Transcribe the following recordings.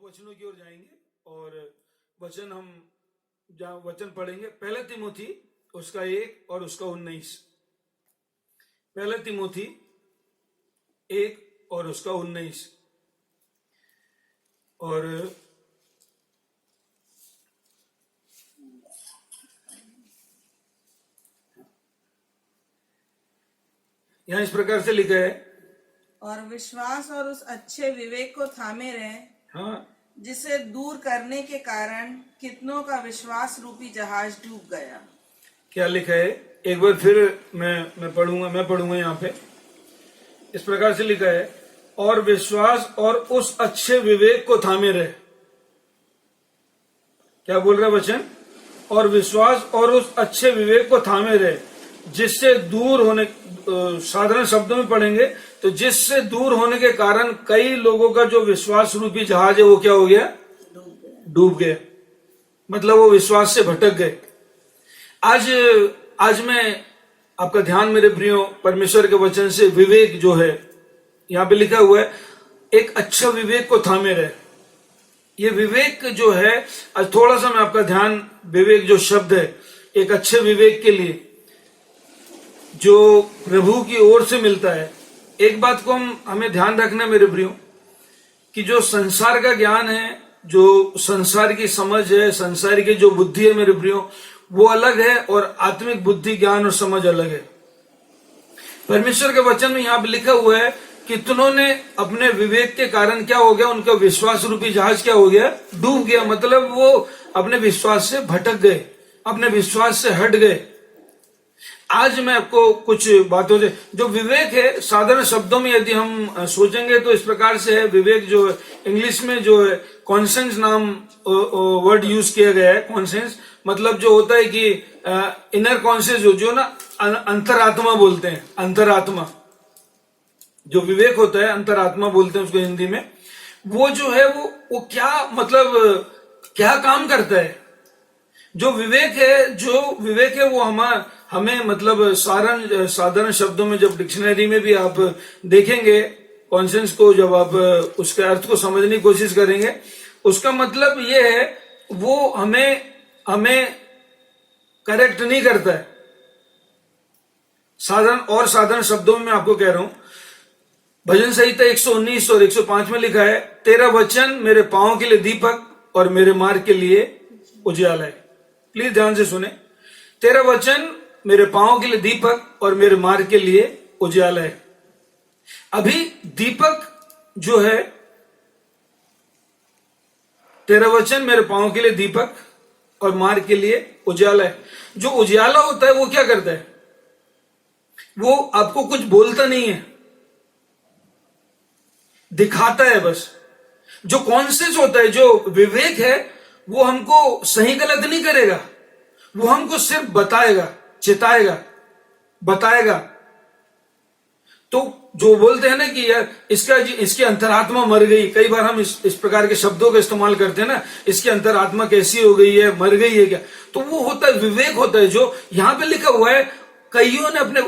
आप वचनों की ओर जाएंगे और वचन हम जहाँ वचन पढ़ेंगे पहला तिमोथी उसका 1 और उसका 19। पहला तिमोथी 1 और उसका 19। और यहाँ इस प्रकार से लिखा है, और विश्वास और उस अच्छे विवेक को थामे रहे, हाँ, जिसे दूर करने के कारण कितनों का विश्वास रूपी जहाज डूब गया। क्या लिखा है एक बार फिर मैं पढ़ूंगा यहाँ पे। इस प्रकार से लिखा है, और विश्वास और उस अच्छे विवेक को थामे रहे। क्या बोल रहा है वचन? और विश्वास और उस अच्छे विवेक को थामे रहे, जिससे दूर होने, साधारण शब्दों में पढ़ेंगे तो जिससे दूर होने के कारण कई लोगों का जो विश्वास रूपी जहाज है वो क्या हो गया? डूब गया। मतलब वो विश्वास से भटक गए। आज मैं आपका ध्यान मेरे प्रियो परमेश्वर के वचन से विवेक जो है, यहाँ पे लिखा हुआ है एक अच्छा विवेक को थामे रहे। ये विवेक जो है, आज थोड़ा सा मैं आपका ध्यान, विवेक जो शब्द है एक अच्छे विवेक के लिए जो प्रभु की ओर से मिलता है। एक बात को हमें ध्यान रखना मेरे प्रियो, कि जो संसार का ज्ञान है, जो संसार की समझ है, संसार की जो बुद्धि है मेरे प्रियो, वो अलग है और आत्मिक बुद्धि, ज्ञान और समझ अलग है। परमेश्वर के वचन में यहाँ पे लिखा हुआ है, कितनों ने अपने विवेक के कारण क्या हो गया? उनका विश्वास रूपी जहाज क्या हो गया? डूब गया। मतलब वो अपने विश्वास से भटक गए, अपने विश्वास से हट गए। आज मैं आपको कुछ बातों से, जो विवेक है साधारण शब्दों में यदि हम सोचेंगे तो इस प्रकार से है। विवेक जो है इंग्लिश में जो है कॉन्सेंस नाम वर्ड यूज किया गया है। कॉन्सेंस मतलब जो होता है कि इनर कॉन्शियस, जो ना अंतरात्मा बोलते हैं, अंतरात्मा। जो विवेक होता है अंतरात्मा बोलते हैं उसको हिंदी में। वो जो है वो क्या मतलब क्या काम करता है? जो विवेक है वो हमें मतलब साधारण शब्दों में, जब डिक्शनरी में भी आप देखेंगे कॉन्सेंस को, जब आप उसके अर्थ को समझने की कोशिश करेंगे, उसका मतलब ये है वो हमें करेक्ट नहीं करता है। साधारण शब्दों में मैं आपको कह रहा हूं, भजन संहिता 119 और 105 में लिखा है, तेरा वचन मेरे पांव के लिए दीपक और मेरे मार्ग के लिए उजियाला है। प्लीज ध्यान से सुने, तेरा वचन मेरे पांव के लिए दीपक और मेरे मार्ग के लिए उजियाला है। अभी दीपक जो है, तेरा वचन मेरे पांव के लिए दीपक और मार्ग के लिए उजियाला है। जो उजियाला होता है वो क्या करता है? वो आपको कुछ बोलता नहीं है, दिखाता है बस। जो कॉन्शियस होता है, जो विवेक है, वो हमको सही गलत नहीं करेगा, वो हमको सिर्फ बताएगा, चिताएगा, बताएगा। तो जो बोलते हैं ना कि यार इसकी अंतरात्मा मर गई, कई बार हम इस प्रकार के शब्दों का इस्तेमाल करते हैं ना, इसकी अंतरात्मा कैसी हो गई है, मर गई है क्या? तो वो होता है विवेक, होता है जो यहां पे लिखा हुआ है। कईयों ने अपने,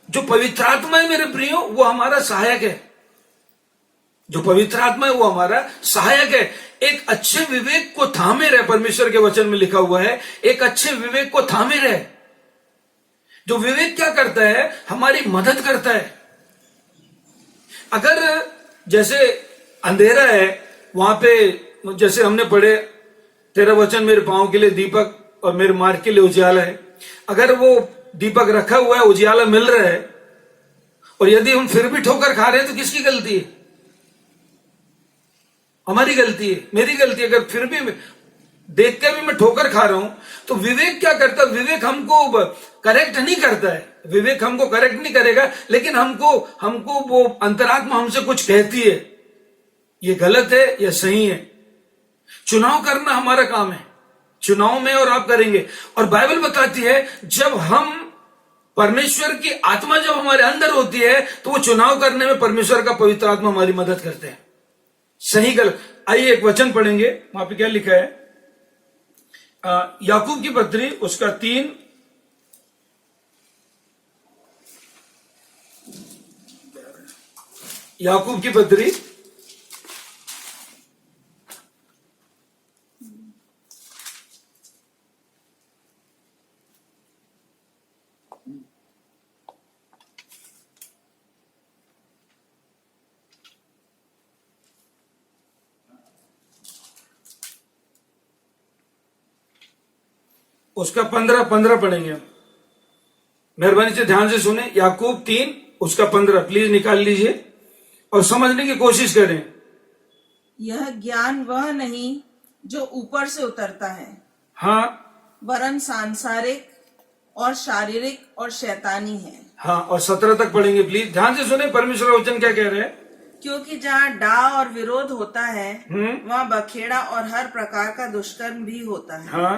जो पवित्र आत्मा है मेरे प्रियो, वो हमारा सहायक है। जो पवित्र आत्मा है वो हमारा सहायक है। एक अच्छे विवेक को थामे रहे, परमेश्वर के वचन में लिखा हुआ है, एक अच्छे विवेक को थामे रहे। जो विवेक क्या करता है? हमारी मदद करता है। अगर जैसे अंधेरा है, वहां पे जैसे हमने पढ़े, तेरा वचन मेरे पांव के लिए दीपक और मेरे मार्ग के लिए उजियाला है। अगर वो दीपक रखा हुआ है, उजियाला मिल रहा है, और यदि हम फिर भी ठोकर खा रहे हैं तो किसकी गलती है? हमारी गलती है, मेरी गलती है। अगर फिर भी देख के भी मैं ठोकर खा रहा हूं तो विवेक क्या करता है? विवेक हमको करेक्ट नहीं करता है, विवेक हमको करेक्ट नहीं करेगा, लेकिन हमको वो अंतरात्मा हमसे कुछ कहती है, ये गलत है या सही है। चुनाव करना हमारा काम है, चुनाव में और आप करेंगे। और बाइबल बताती है, जब हम परमेश्वर की आत्मा जब हमारे अंदर होती है तो वो चुनाव करने में परमेश्वर का पवित्र आत्मा हमारी मदद करते हैं, सही गलत। आइए एक वचन पढ़ेंगे, वहां पे क्या लिखा है? याकूब की पत्री उसका 3, याकूब की पत्री उसका 15 पढ़ेंगे हम। मेहरबानी से ध्यान से सुने। याकूब 3 उसका 15 प्लीज निकाल लीजिए और समझने की कोशिश करें। यह ज्ञान वह नहीं जो ऊपर से उतरता है, हाँ वरन सांसारिक और शारीरिक और शैतानी है। हाँ, और 17 तक पढ़ेंगे प्लीज। ध्यान से सुने परमेश्वर वचन क्या कह रहे हैं। क्योंकि जहाँ डाह और विरोध होता है, वहाँ बखेड़ा और हर प्रकार का दुष्कर्म भी होता है। हाँ,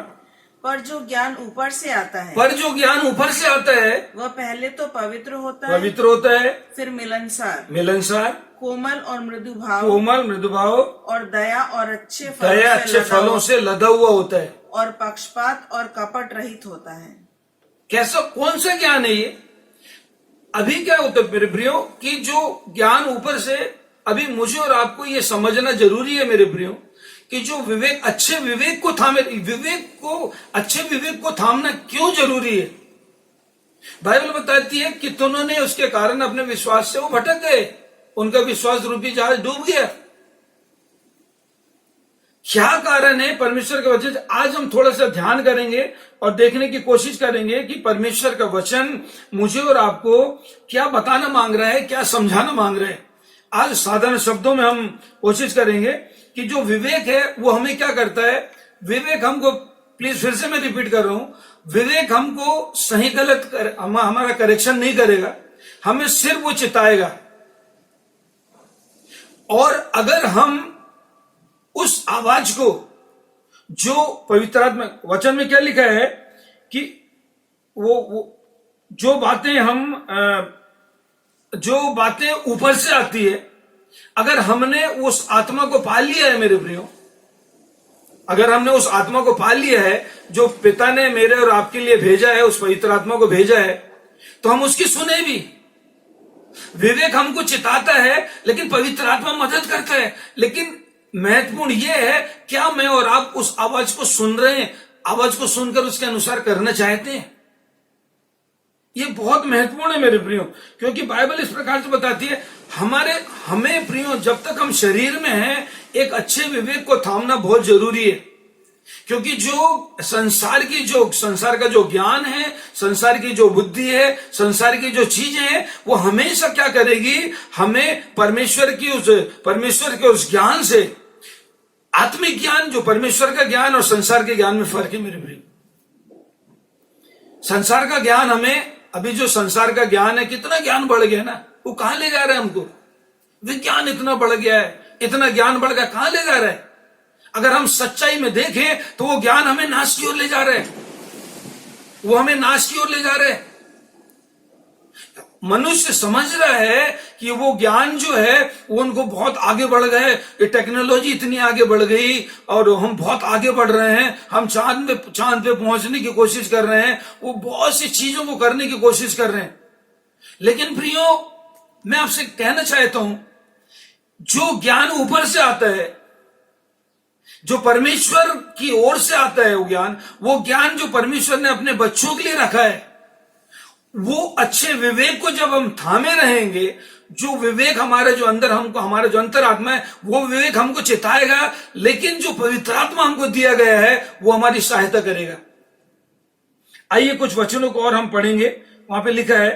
पर जो ज्ञान ऊपर से आता है, पर जो ज्ञान ऊपर से आता है वह पहले तो पवित्र होता है, पवित्र होता है, फिर मिलनसार, मिलनसार, कोमल और मृदु भाव, कोमल, मृदु भाव, और दया और अच्छे दया अच्छे फलों से लदा हुआ होता है, और पक्षपात और कपट रहित होता है। कैसा कौन सा ज्ञान है ये। अभी क्या होता है मेरे प्रियो कि जो ज्ञान ऊपर से, अभी मुझे और आपको ये समझना जरूरी है मेरे प्रियो कि जो विवेक, अच्छे विवेक को थामे, अच्छे विवेक को थामना क्यों जरूरी है। बाइबल बताती है कि उन्होंने उसके कारण अपने विश्वास से वो भटक गए, उनका विश्वास रूपी जहाज डूब गया। क्या कारण है परमेश्वर के वचन से आज हम थोड़ा सा ध्यान करेंगे और देखने की कोशिश करेंगे कि परमेश्वर का वचन मुझे और आपको क्या बताना मांग रहा है, क्या समझाना मांग रहा है। आज साधारण शब्दों में हम कोशिश करेंगे कि जो विवेक है वो हमें क्या करता है। विवेक हमको, प्लीज फिर से मैं रिपीट कर रहा हूं, विवेक हमको सही गलत हमारा करेक्शन नहीं करेगा, हमें सिर्फ वो चिताएगा। और अगर हम उस आवाज को, जो पवित्र आत्मा वचन में क्या लिखा है कि वो जो बातें ऊपर से आती है, अगर हमने उस आत्मा को पा लिया है मेरे प्रियो, अगर हमने उस आत्मा को पा लिया है जो पिता ने मेरे और आपके लिए भेजा है, उस पवित्र आत्मा को भेजा है, तो हम उसकी सुने भी। विवेक हमको चिताता है लेकिन पवित्र आत्मा मदद करता है। लेकिन महत्वपूर्ण यह है क्या मैं और आप उस आवाज को सुन रहे हैं, आवाज को सुनकर उसके अनुसार करना चाहते हैं। यह बहुत महत्वपूर्ण है मेरे प्रियो, क्योंकि बाइबल इस प्रकार से बताती है हमें प्रियो जब तक हम शरीर में हैं एक अच्छे विवेक को थामना बहुत जरूरी है। क्योंकि जो संसार का जो ज्ञान है, संसार की जो बुद्धि है, संसार की जो चीजें हैं, वो हमेशा क्या करेगी, हमें परमेश्वर के उस ज्ञान से, आत्मिक ज्ञान जो परमेश्वर का ज्ञान और संसार के ज्ञान में फर्क है मेरे भाई। संसार का ज्ञान हमें, अभी जो संसार का ज्ञान है, कितना ज्ञान बढ़ गया ना, वो कहां ले जा रहा है हमको। विज्ञान इतना बढ़ गया है, इतना ज्ञान बढ़ गया, कहां ले जा रहा है। अगर हम सच्चाई में देखें तो वो ज्ञान हमें नाश की ओर ले जा रहे हैं, वो हमें नाश की ओर ले जा रहे हैं। मनुष्य समझ रहा है कि वो ज्ञान जो है वो उनको बहुत आगे बढ़ गए, ये टेक्नोलॉजी इतनी आगे बढ़ गई और हम बहुत आगे बढ़ रहे हैं, हम चांद पे पहुंचने की कोशिश कर रहे हैं, वो बहुत सी चीजों को करने की कोशिश कर रहे हैं। लेकिन प्रियो मैं आपसे कहना चाहता हूं, जो ज्ञान ऊपर से आता है, जो परमेश्वर की ओर से आता है, वो ज्ञान जो परमेश्वर ने अपने बच्चों के लिए रखा है, वो अच्छे विवेक को जब हम थामे रहेंगे, जो विवेक हमारा जो अंतरात्मा है, वो विवेक हमको चिताएगा। लेकिन जो पवित्र आत्मा हमको दिया गया है वो हमारी सहायता करेगा। आइए कुछ वचनों को और हम पढ़ेंगे। वहां पे लिखा है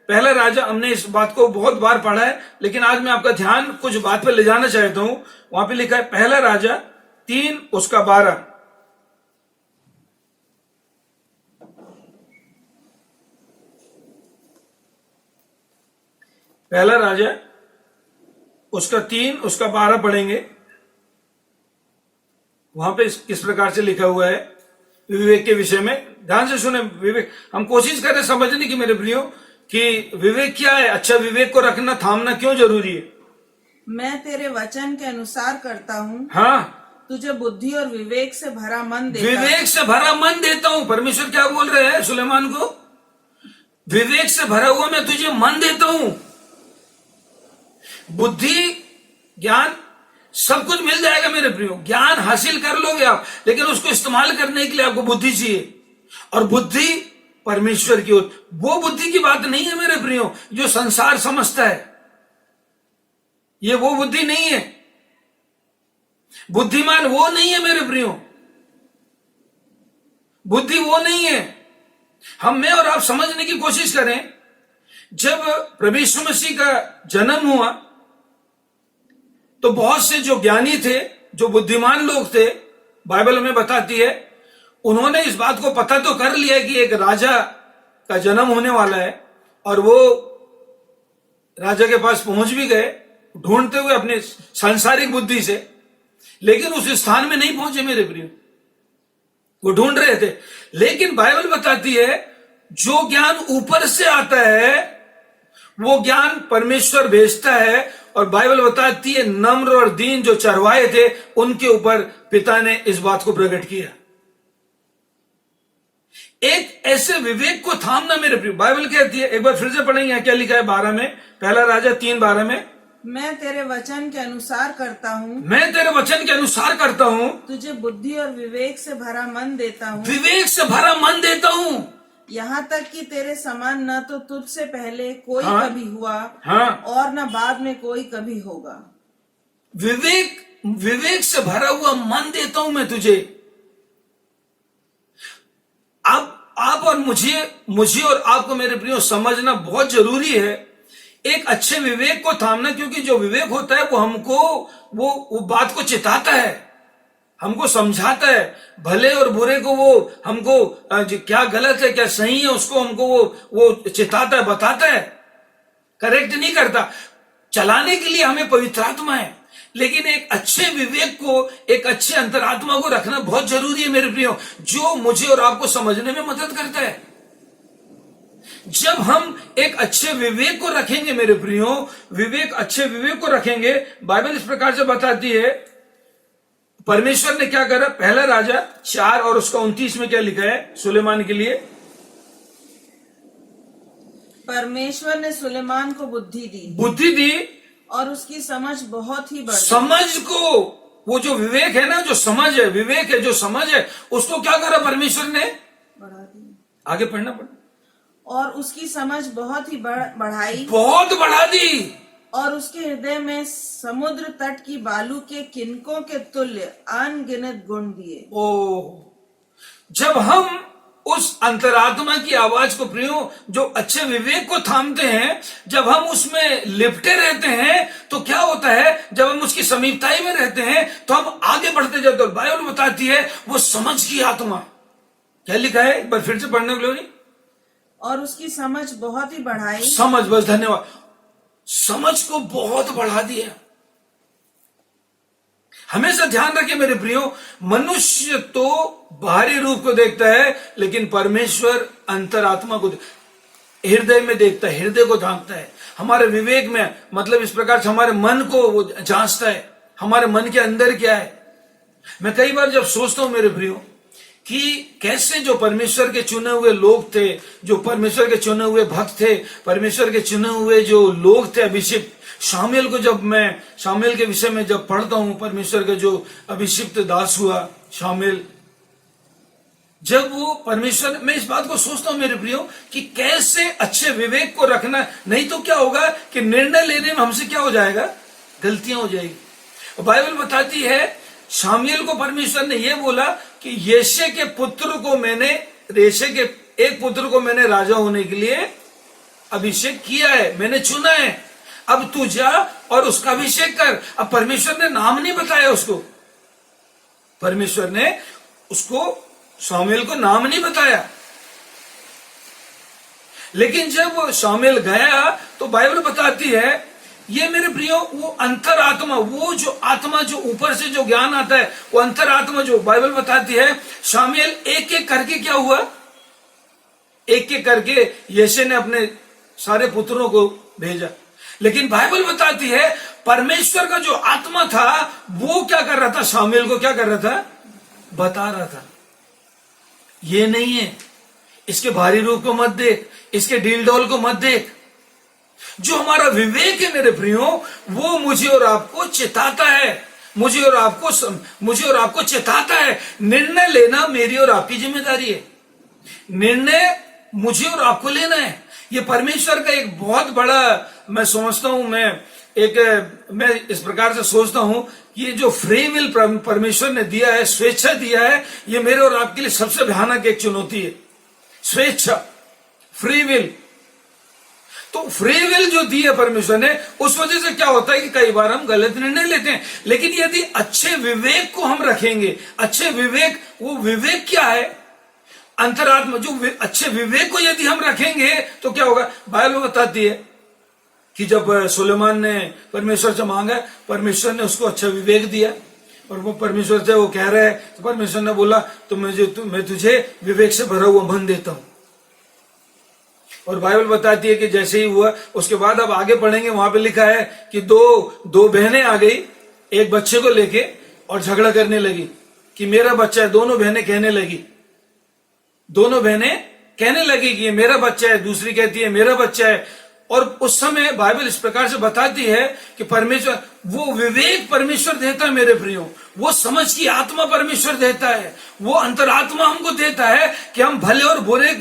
पहला राजा, हमने इस बात को बहुत बार पढ़ा है लेकिन आज मैं आपका ध्यान कुछ बात पर ले जाना चाहता हूं। वहां पे लिखा है पहला राजा 3 उसका 12। पहला राजा उसका 3 उसका 12 पढ़ेंगे। वहां पे किस प्रकार से लिखा हुआ है विवेक के विषय में। ध्यान से सुने। विवेक हम कोशिश करें समझने की मेरे प्रियो कि विवेक क्या है, अच्छा विवेक को रखना, थामना क्यों जरूरी है। मैं तेरे वचन के अनुसार करता हूँ, हाँ, तुझे बुद्धि और विवेक से भरा मन देता विवेक से भरा मन देता हूं। परमेश्वर क्या बोल रहे हैं सुलेमान को, विवेक से भरा हुआ मैं तुझे मन देता हूं। बुद्धि, ज्ञान सब कुछ मिल जाएगा मेरे प्रियो, ज्ञान हासिल कर लोगे आप, लेकिन उसको इस्तेमाल करने के लिए आपको बुद्धि चाहिए। और बुद्धि परमेश्वर की ओर, वो बुद्धि की बात नहीं है मेरे प्रियो जो संसार समझता है, ये वो बुद्धि नहीं है। बुद्धिमान वो नहीं है मेरे प्रियो, बुद्धि वो नहीं है। मैं और आप समझने की कोशिश करें, जब प्रभु यीशु मसीह का जन्म हुआ तो बहुत से जो ज्ञानी थे, जो बुद्धिमान लोग थे, बाइबल हमें बताती है, उन्होंने इस बात को पता तो कर लिया कि एक राजा का जन्म होने वाला है, और वो राजा के पास पहुंच भी गए ढूंढते हुए अपने सांसारिक बुद्धि से, लेकिन उस स्थान में नहीं पहुंचे मेरे प्रिय। वो ढूंढ रहे थे, लेकिन बाइबल बताती है जो ज्ञान ऊपर से आता है वो ज्ञान परमेश्वर भेजता है, और बाइबल बताती है नम्र और दीन जो चरवाहे थे उनके ऊपर पिता ने इस बात को प्रकट किया। एक ऐसे विवेक को थामना मेरे प्रिय, बाइबल कहती है, एक बार फिर से पढ़ेंगे क्या लिखा है 12 में, पहला राजा 3:12 में, मैं तेरे वचन के अनुसार करता हूँ, मैं तेरे वचन के अनुसार करता हूँ, तुझे बुद्धि और विवेक से भरा मन देता हूँ, विवेक से भरा मन देता हूँ, यहाँ तक कि तेरे समान न तो तुझसे पहले कोई हाँ, कभी हुआ हाँ, और न बाद में कोई कभी होगा। विवेक से भरा हुआ मन देता हूं मैं तुझे। अब आप और मुझे और आपको मेरे प्रियो समझना बहुत जरूरी है, एक अच्छे विवेक को थामना, क्योंकि जो विवेक होता है वो हमको वो बात को चिताता है, हमको समझाता है, भले और बुरे को वो हमको क्या गलत है क्या सही है उसको हमको वो चिताता है, बताता है, करेक्ट नहीं करता। चलाने के लिए हमें पवित्र आत्मा है, लेकिन एक अच्छे विवेक को, एक अच्छे अंतरात्मा को रखना बहुत जरूरी है मेरे प्रियो, जो मुझे और आपको समझने में मदद करता है। जब हम एक अच्छे विवेक को रखेंगे मेरे प्रियो, अच्छे विवेक को रखेंगे, बाइबल इस प्रकार से बताती है, परमेश्वर ने क्या करा, पहला राजा 4 और उसका 29 में क्या लिखा है सुलेमान के लिए, परमेश्वर ने सुलेमान को बुद्धि दी और उसकी समझ बहुत ही बढ़ गई। समझ को, वो जो विवेक है ना, जो समझ है, विवेक है, जो समझ है, उसको क्या करा परमेश्वर ने, बढ़ा दी। आगे पढ़ना पड़ा, और उसकी समझ बहुत ही बढ़ाई, बहुत बढ़ा दी, और उसके हृदय में समुद्र तट की बालू के किनकों के तुल्य अनगिनत गुण दिए। ओ, जब हम उस अंतरात्मा की आवाज को प्रियो, जो अच्छे विवेक को थामते हैं, जब हम उसमें लिपटे रहते हैं तो क्या होता है, जब हम उसकी समीपताई में रहते हैं तो हम आगे बढ़ते जाते हैं। बाइबल बताती है वो समझ की आत्मा, क्या लिखा है एक बार फिर से पढ़ने को लोगी, और उसकी समझ बहुत ही बढ़ाई, समझ, बस धन्यवाद, समझ को बहुत बढ़ा दिया। हमेशा ध्यान रखें मेरे प्रियो, मनुष्य तो बाहरी रूप को देखता है, लेकिन परमेश्वर अंतरात्मा को, हृदय में देखता है, हृदय को झांकता है। हमारे विवेक में, मतलब इस प्रकार से हमारे मन को वो जांचता है, हमारे मन के अंदर क्या है। मैं कई बार जब सोचता हूं मेरे प्रियो कि कैसे जो परमेश्वर के चुने हुए लोग थे, जो परमेश्वर के चुने हुए भक्त थे, परमेश्वर के चुने हुए जो लोग थे अभिषिक्त, शामुएल को जब मैं शामुएल के विषय में जब पढ़ता हूं, परमेश्वर का जो अभिषिक्त दास हुआ शामुएल, जब वो परमेश्वर, मैं इस बात को सोचता हूं मेरे प्रियो कि कैसे अच्छे विवेक को रखना, नहीं तो क्या होगा कि निर्णय लेने में हमसे क्या हो जाएगा, गलतियां हो जाएगी। बाइबल बताती है शामुएल को परमेश्वर ने यह बोला कि यिशै के पुत्र को मैंने, यिशै के एक पुत्र को मैंने राजा होने के लिए अभिषेक किया है, मैंने चुना है, अब तू जा और उसका अभिषेक कर। अब परमेश्वर ने नाम नहीं बताया उसको, परमेश्वर ने उसको, शामुएल को नाम नहीं बताया, लेकिन जब शामुएल गया तो बाइबल बताती है, ये मेरे प्रियो वो अंतरात्मा, वो जो आत्मा जो ऊपर से जो ज्ञान आता है, वो अंतरात्मा जो बाइबल बताती है, शामुएल एक एक करके क्या हुआ, एक एक करके यिशै ने अपने सारे पुत्रों को भेजा। लेकिन बाइबल बताती है परमेश्वर का जो आत्मा था वो क्या कर रहा था, शामुएल को क्या कर रहा था, बता रहा था, ये नहीं है, इसके भारी रूप को मत देख, इसके डील डोल को मत देख। जो हमारा विवेक है मेरे प्रियो, वो मुझे और आपको चेताता है, मुझे और आपको चेताता है। निर्णय लेना मेरी और आपकी जिम्मेदारी है, निर्णय मुझे और आपको लेना है। ये परमेश्वर का एक बहुत बड़ा, मैं समझता हूं, मैं मैं इस प्रकार से सोचता हूं कि ये जो फ्री विल परमेश्वर ने दिया है, स्वेच्छा दिया है, ये मेरे और आपके लिए सबसे भयानक एक चुनौती है। स्वेच्छा, फ्री विल। तो फ्री विल जो दी है परमेश्वर ने, उस वजह से क्या होता है कि कई बार हम गलत निर्णय लेते हैं। लेकिन यदि अच्छे विवेक को हम रखेंगे, अच्छे विवेक, वो विवेक क्या है? अंतरात्मा, जो अच्छे विवेक को यदि हम रखेंगे तो क्या होगा? बाइबल बताती है कि जब सुलेमान ने परमेश्वर से मांगा, परमेश्वर ने उसको अच्छा विवेक दिया, और वो परमेश्वर से वो कह रहा है, तो परमेश्वर ने बोला तो मैं तुझे विवेक से भरा हुआ मन देता हूं। और बाइबल बताती है कि जैसे ही हुआ, उसके बाद अब आगे पढ़ेंगे, वहां पे लिखा है कि दो बहनें आ गई एक बच्चे को लेके और झगड़ा करने लगी कि मेरा बच्चा है। दोनों बहनें कहने लगी कि ये मेरा बच्चा है, दूसरी कहती है मेरा बच्चा है। और उस समय बाइबल इस प्रकार से बताती है कि परमेश्वर, वो विवेक परमेश्वर देता है मेरे प्रियो, वो समझ की आत्मा परमेश्वर देता है, वो अंतरात्मा हमको देता है कि हम भले और बुरे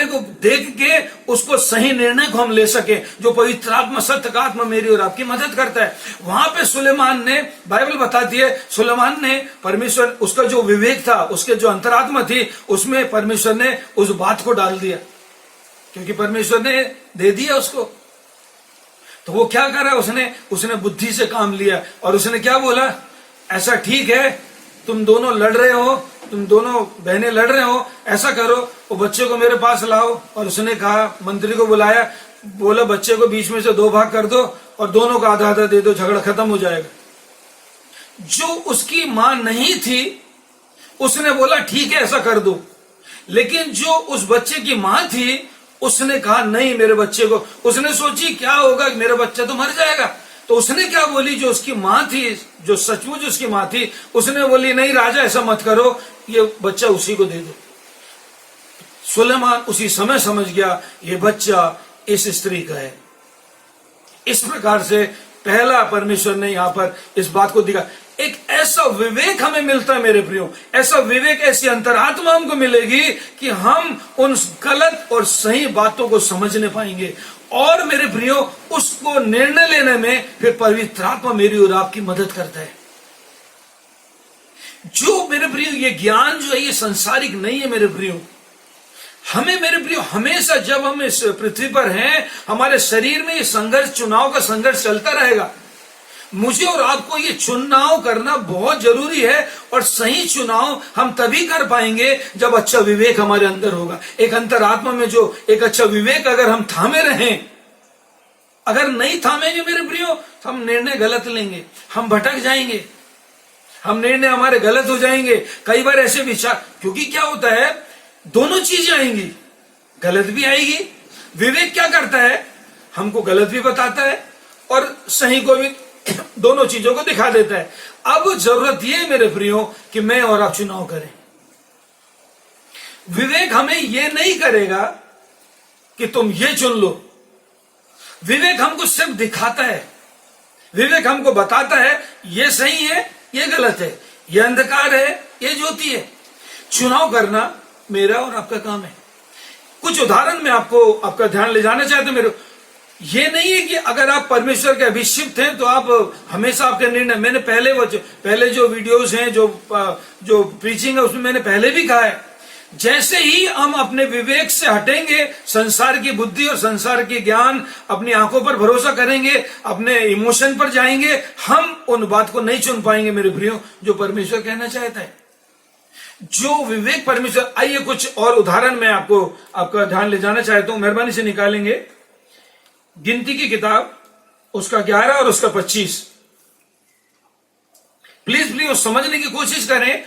को देख के उसको सही निर्णय को हम ले सके, जो पवित्र आत्मा, सत्य का आत्मा मेरी और आपकी मदद करता है। वहां पे सुलेमान ने, बाइबल बताती है, सुलेमान ने परमेश्वर, उसका जो विवेक था, उसके जो अंतरात्मा थी, उसमें परमेश्वर ने उस बात को डाल दिया, क्योंकि परमेश्वर ने दे दिया उसको। तो वो क्या कर रहा है? उसने बुद्धि से काम लिया और उसने क्या बोला? ऐसा ठीक है, तुम दोनों लड़ रहे हो, तुम दोनों बहनें लड़ रहे हो, ऐसा करो, वो बच्चे को मेरे पास लाओ। और उसने कहा, मंत्री को बुलाया, बोला बच्चे को बीच में से 2 भाग कर दो और दोनों को आधा आधा दे दो, झगड़ा खत्म हो जाएगा। जो उसकी मां नहीं थी, उसने बोला ठीक है ऐसा कर दो। लेकिन जो उस बच्चे की मां थी, उसने कहा नहीं, मेरे बच्चे को, उसने सोची क्या होगा, मेरा बच्चा तो मर जाएगा। तो उसने क्या बोली? जो उसकी मां थी, जो सचमुच उसकी मां थी, उसने बोली नहीं राजा ऐसा मत करो, ये बच्चा उसी को दे दो। सुलेमान उसी समय समझ गया ये बच्चा इस स्त्री का है। इस प्रकार से पहला परमेश्वर ने यहां पर इस बात को दिखा। एक ऐसा विवेक हमें मिलता है मेरे प्रियो, ऐसा विवेक, ऐसी अंतरात्मा हमको मिलेगी कि हम उन गलत और सही बातों को समझने पाएंगे। और मेरे प्रियो, उसको निर्णय लेने में फिर पवित्र आत्मा मेरी और आपकी मदद करता है। जो मेरे प्रियो, ये ज्ञान जो है ये संसारिक नहीं है मेरे प्रियो। हमें मेरे प्रियो हमेशा जब हम इस पृथ्वी पर हैं, हमारे शरीर में ये संघर्ष, चुनाव का संघर्ष चलता रहेगा। मुझे और आपको ये चुनाव करना बहुत जरूरी है, और सही चुनाव हम तभी कर पाएंगे जब अच्छा विवेक हमारे अंदर होगा। एक अंतरात्मा में जो एक अच्छा विवेक अगर हम थामे रहें, अगर नहीं थामेंगे मेरे प्रियो, हम निर्णय गलत लेंगे, हम भटक जाएंगे, हम निर्णय हमारे गलत हो जाएंगे। कई बार ऐसे विचार, क्योंकि क्या होता है, दोनों चीजें आएंगी, गलत भी आएगी। विवेक क्या करता है? हमको गलत भी बताता है और सही को भी, दोनों चीजों को दिखा देता है। अब जरूरत यह मेरे प्रियो कि मैं और आप चुनाव करें। विवेक हमें यह नहीं करेगा कि तुम ये चुन लो। विवेक हमको सिर्फ दिखाता है, विवेक हमको बताता है ये सही है, ये गलत है, ये अंधकार है, ये ज्योति है। चुनाव करना मेरा और आपका काम है। कुछ उदाहरण में आपको, आपका ध्यान ले जाना चाहते मेरे। ये नहीं है कि अगर आप परमेश्वर के अभिषिक्त हैं तो आप हमेशा आपके निर्णय, मैंने पहले जो वीडियोस हैं, जो प्रीचिंग है, उसमें मैंने पहले भी कहा है, जैसे ही हम अपने विवेक से हटेंगे, संसार की बुद्धि और संसार की ज्ञान, अपनी आंखों पर भरोसा करेंगे, अपने इमोशन पर जाएंगे, हम उन बात को नहीं चुन पाएंगे मेरे प्रियो जो परमेश्वर कहना चाहता है। जो विवेक परमेश्वर, आइए कुछ और उदाहरण मैं आपका ध्यान ले जाना चाहता हूं, मेहरबानी से निकालेंगे। गिनती की किताब उसका 11 और उसका 25। प्लीज समझने की कोशिश करें,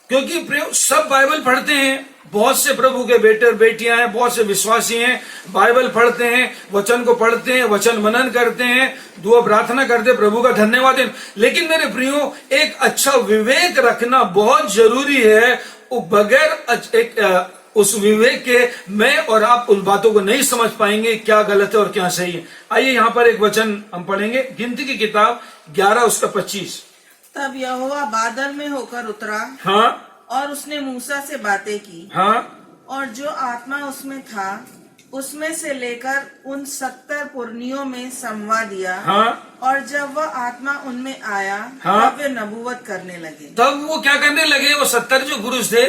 क्योंकि सब बाइबल पढ़ते हैं, बहुत से प्रभु के बेटे और बेटियां हैं, बहुत से विश्वासी हैं, बाइबल पढ़ते हैं, वचन को पढ़ते हैं, वचन मनन करते हैं, दुआ प्रार्थना करते हैं, प्रभु का धन्यवाद दें। लेकिन मेरे प्रियो, एक अच्छा विवेक रखना बहुत जरूरी है। बगैर उस विवेक के मैं और आप उन बातों को नहीं समझ पाएंगे क्या गलत है और क्या सही है। आइए यहां पर एक वचन हम पढ़ेंगे, गिनती की किताब 11 उसका 25। तब यहोवा बादल में होकर उतरा, हाँ, और उसने मूसा से बातें की, हाँ, और जो आत्मा उसमें था उसमें से लेकर उन 70 पुरनियों में समवा दिया। हाँ, और जब वह आत्मा उनमें आया, हाँ। तब वे नबूवत करने लगे। तब वो क्या करने लगे? वो 70 जो पुरुष थे,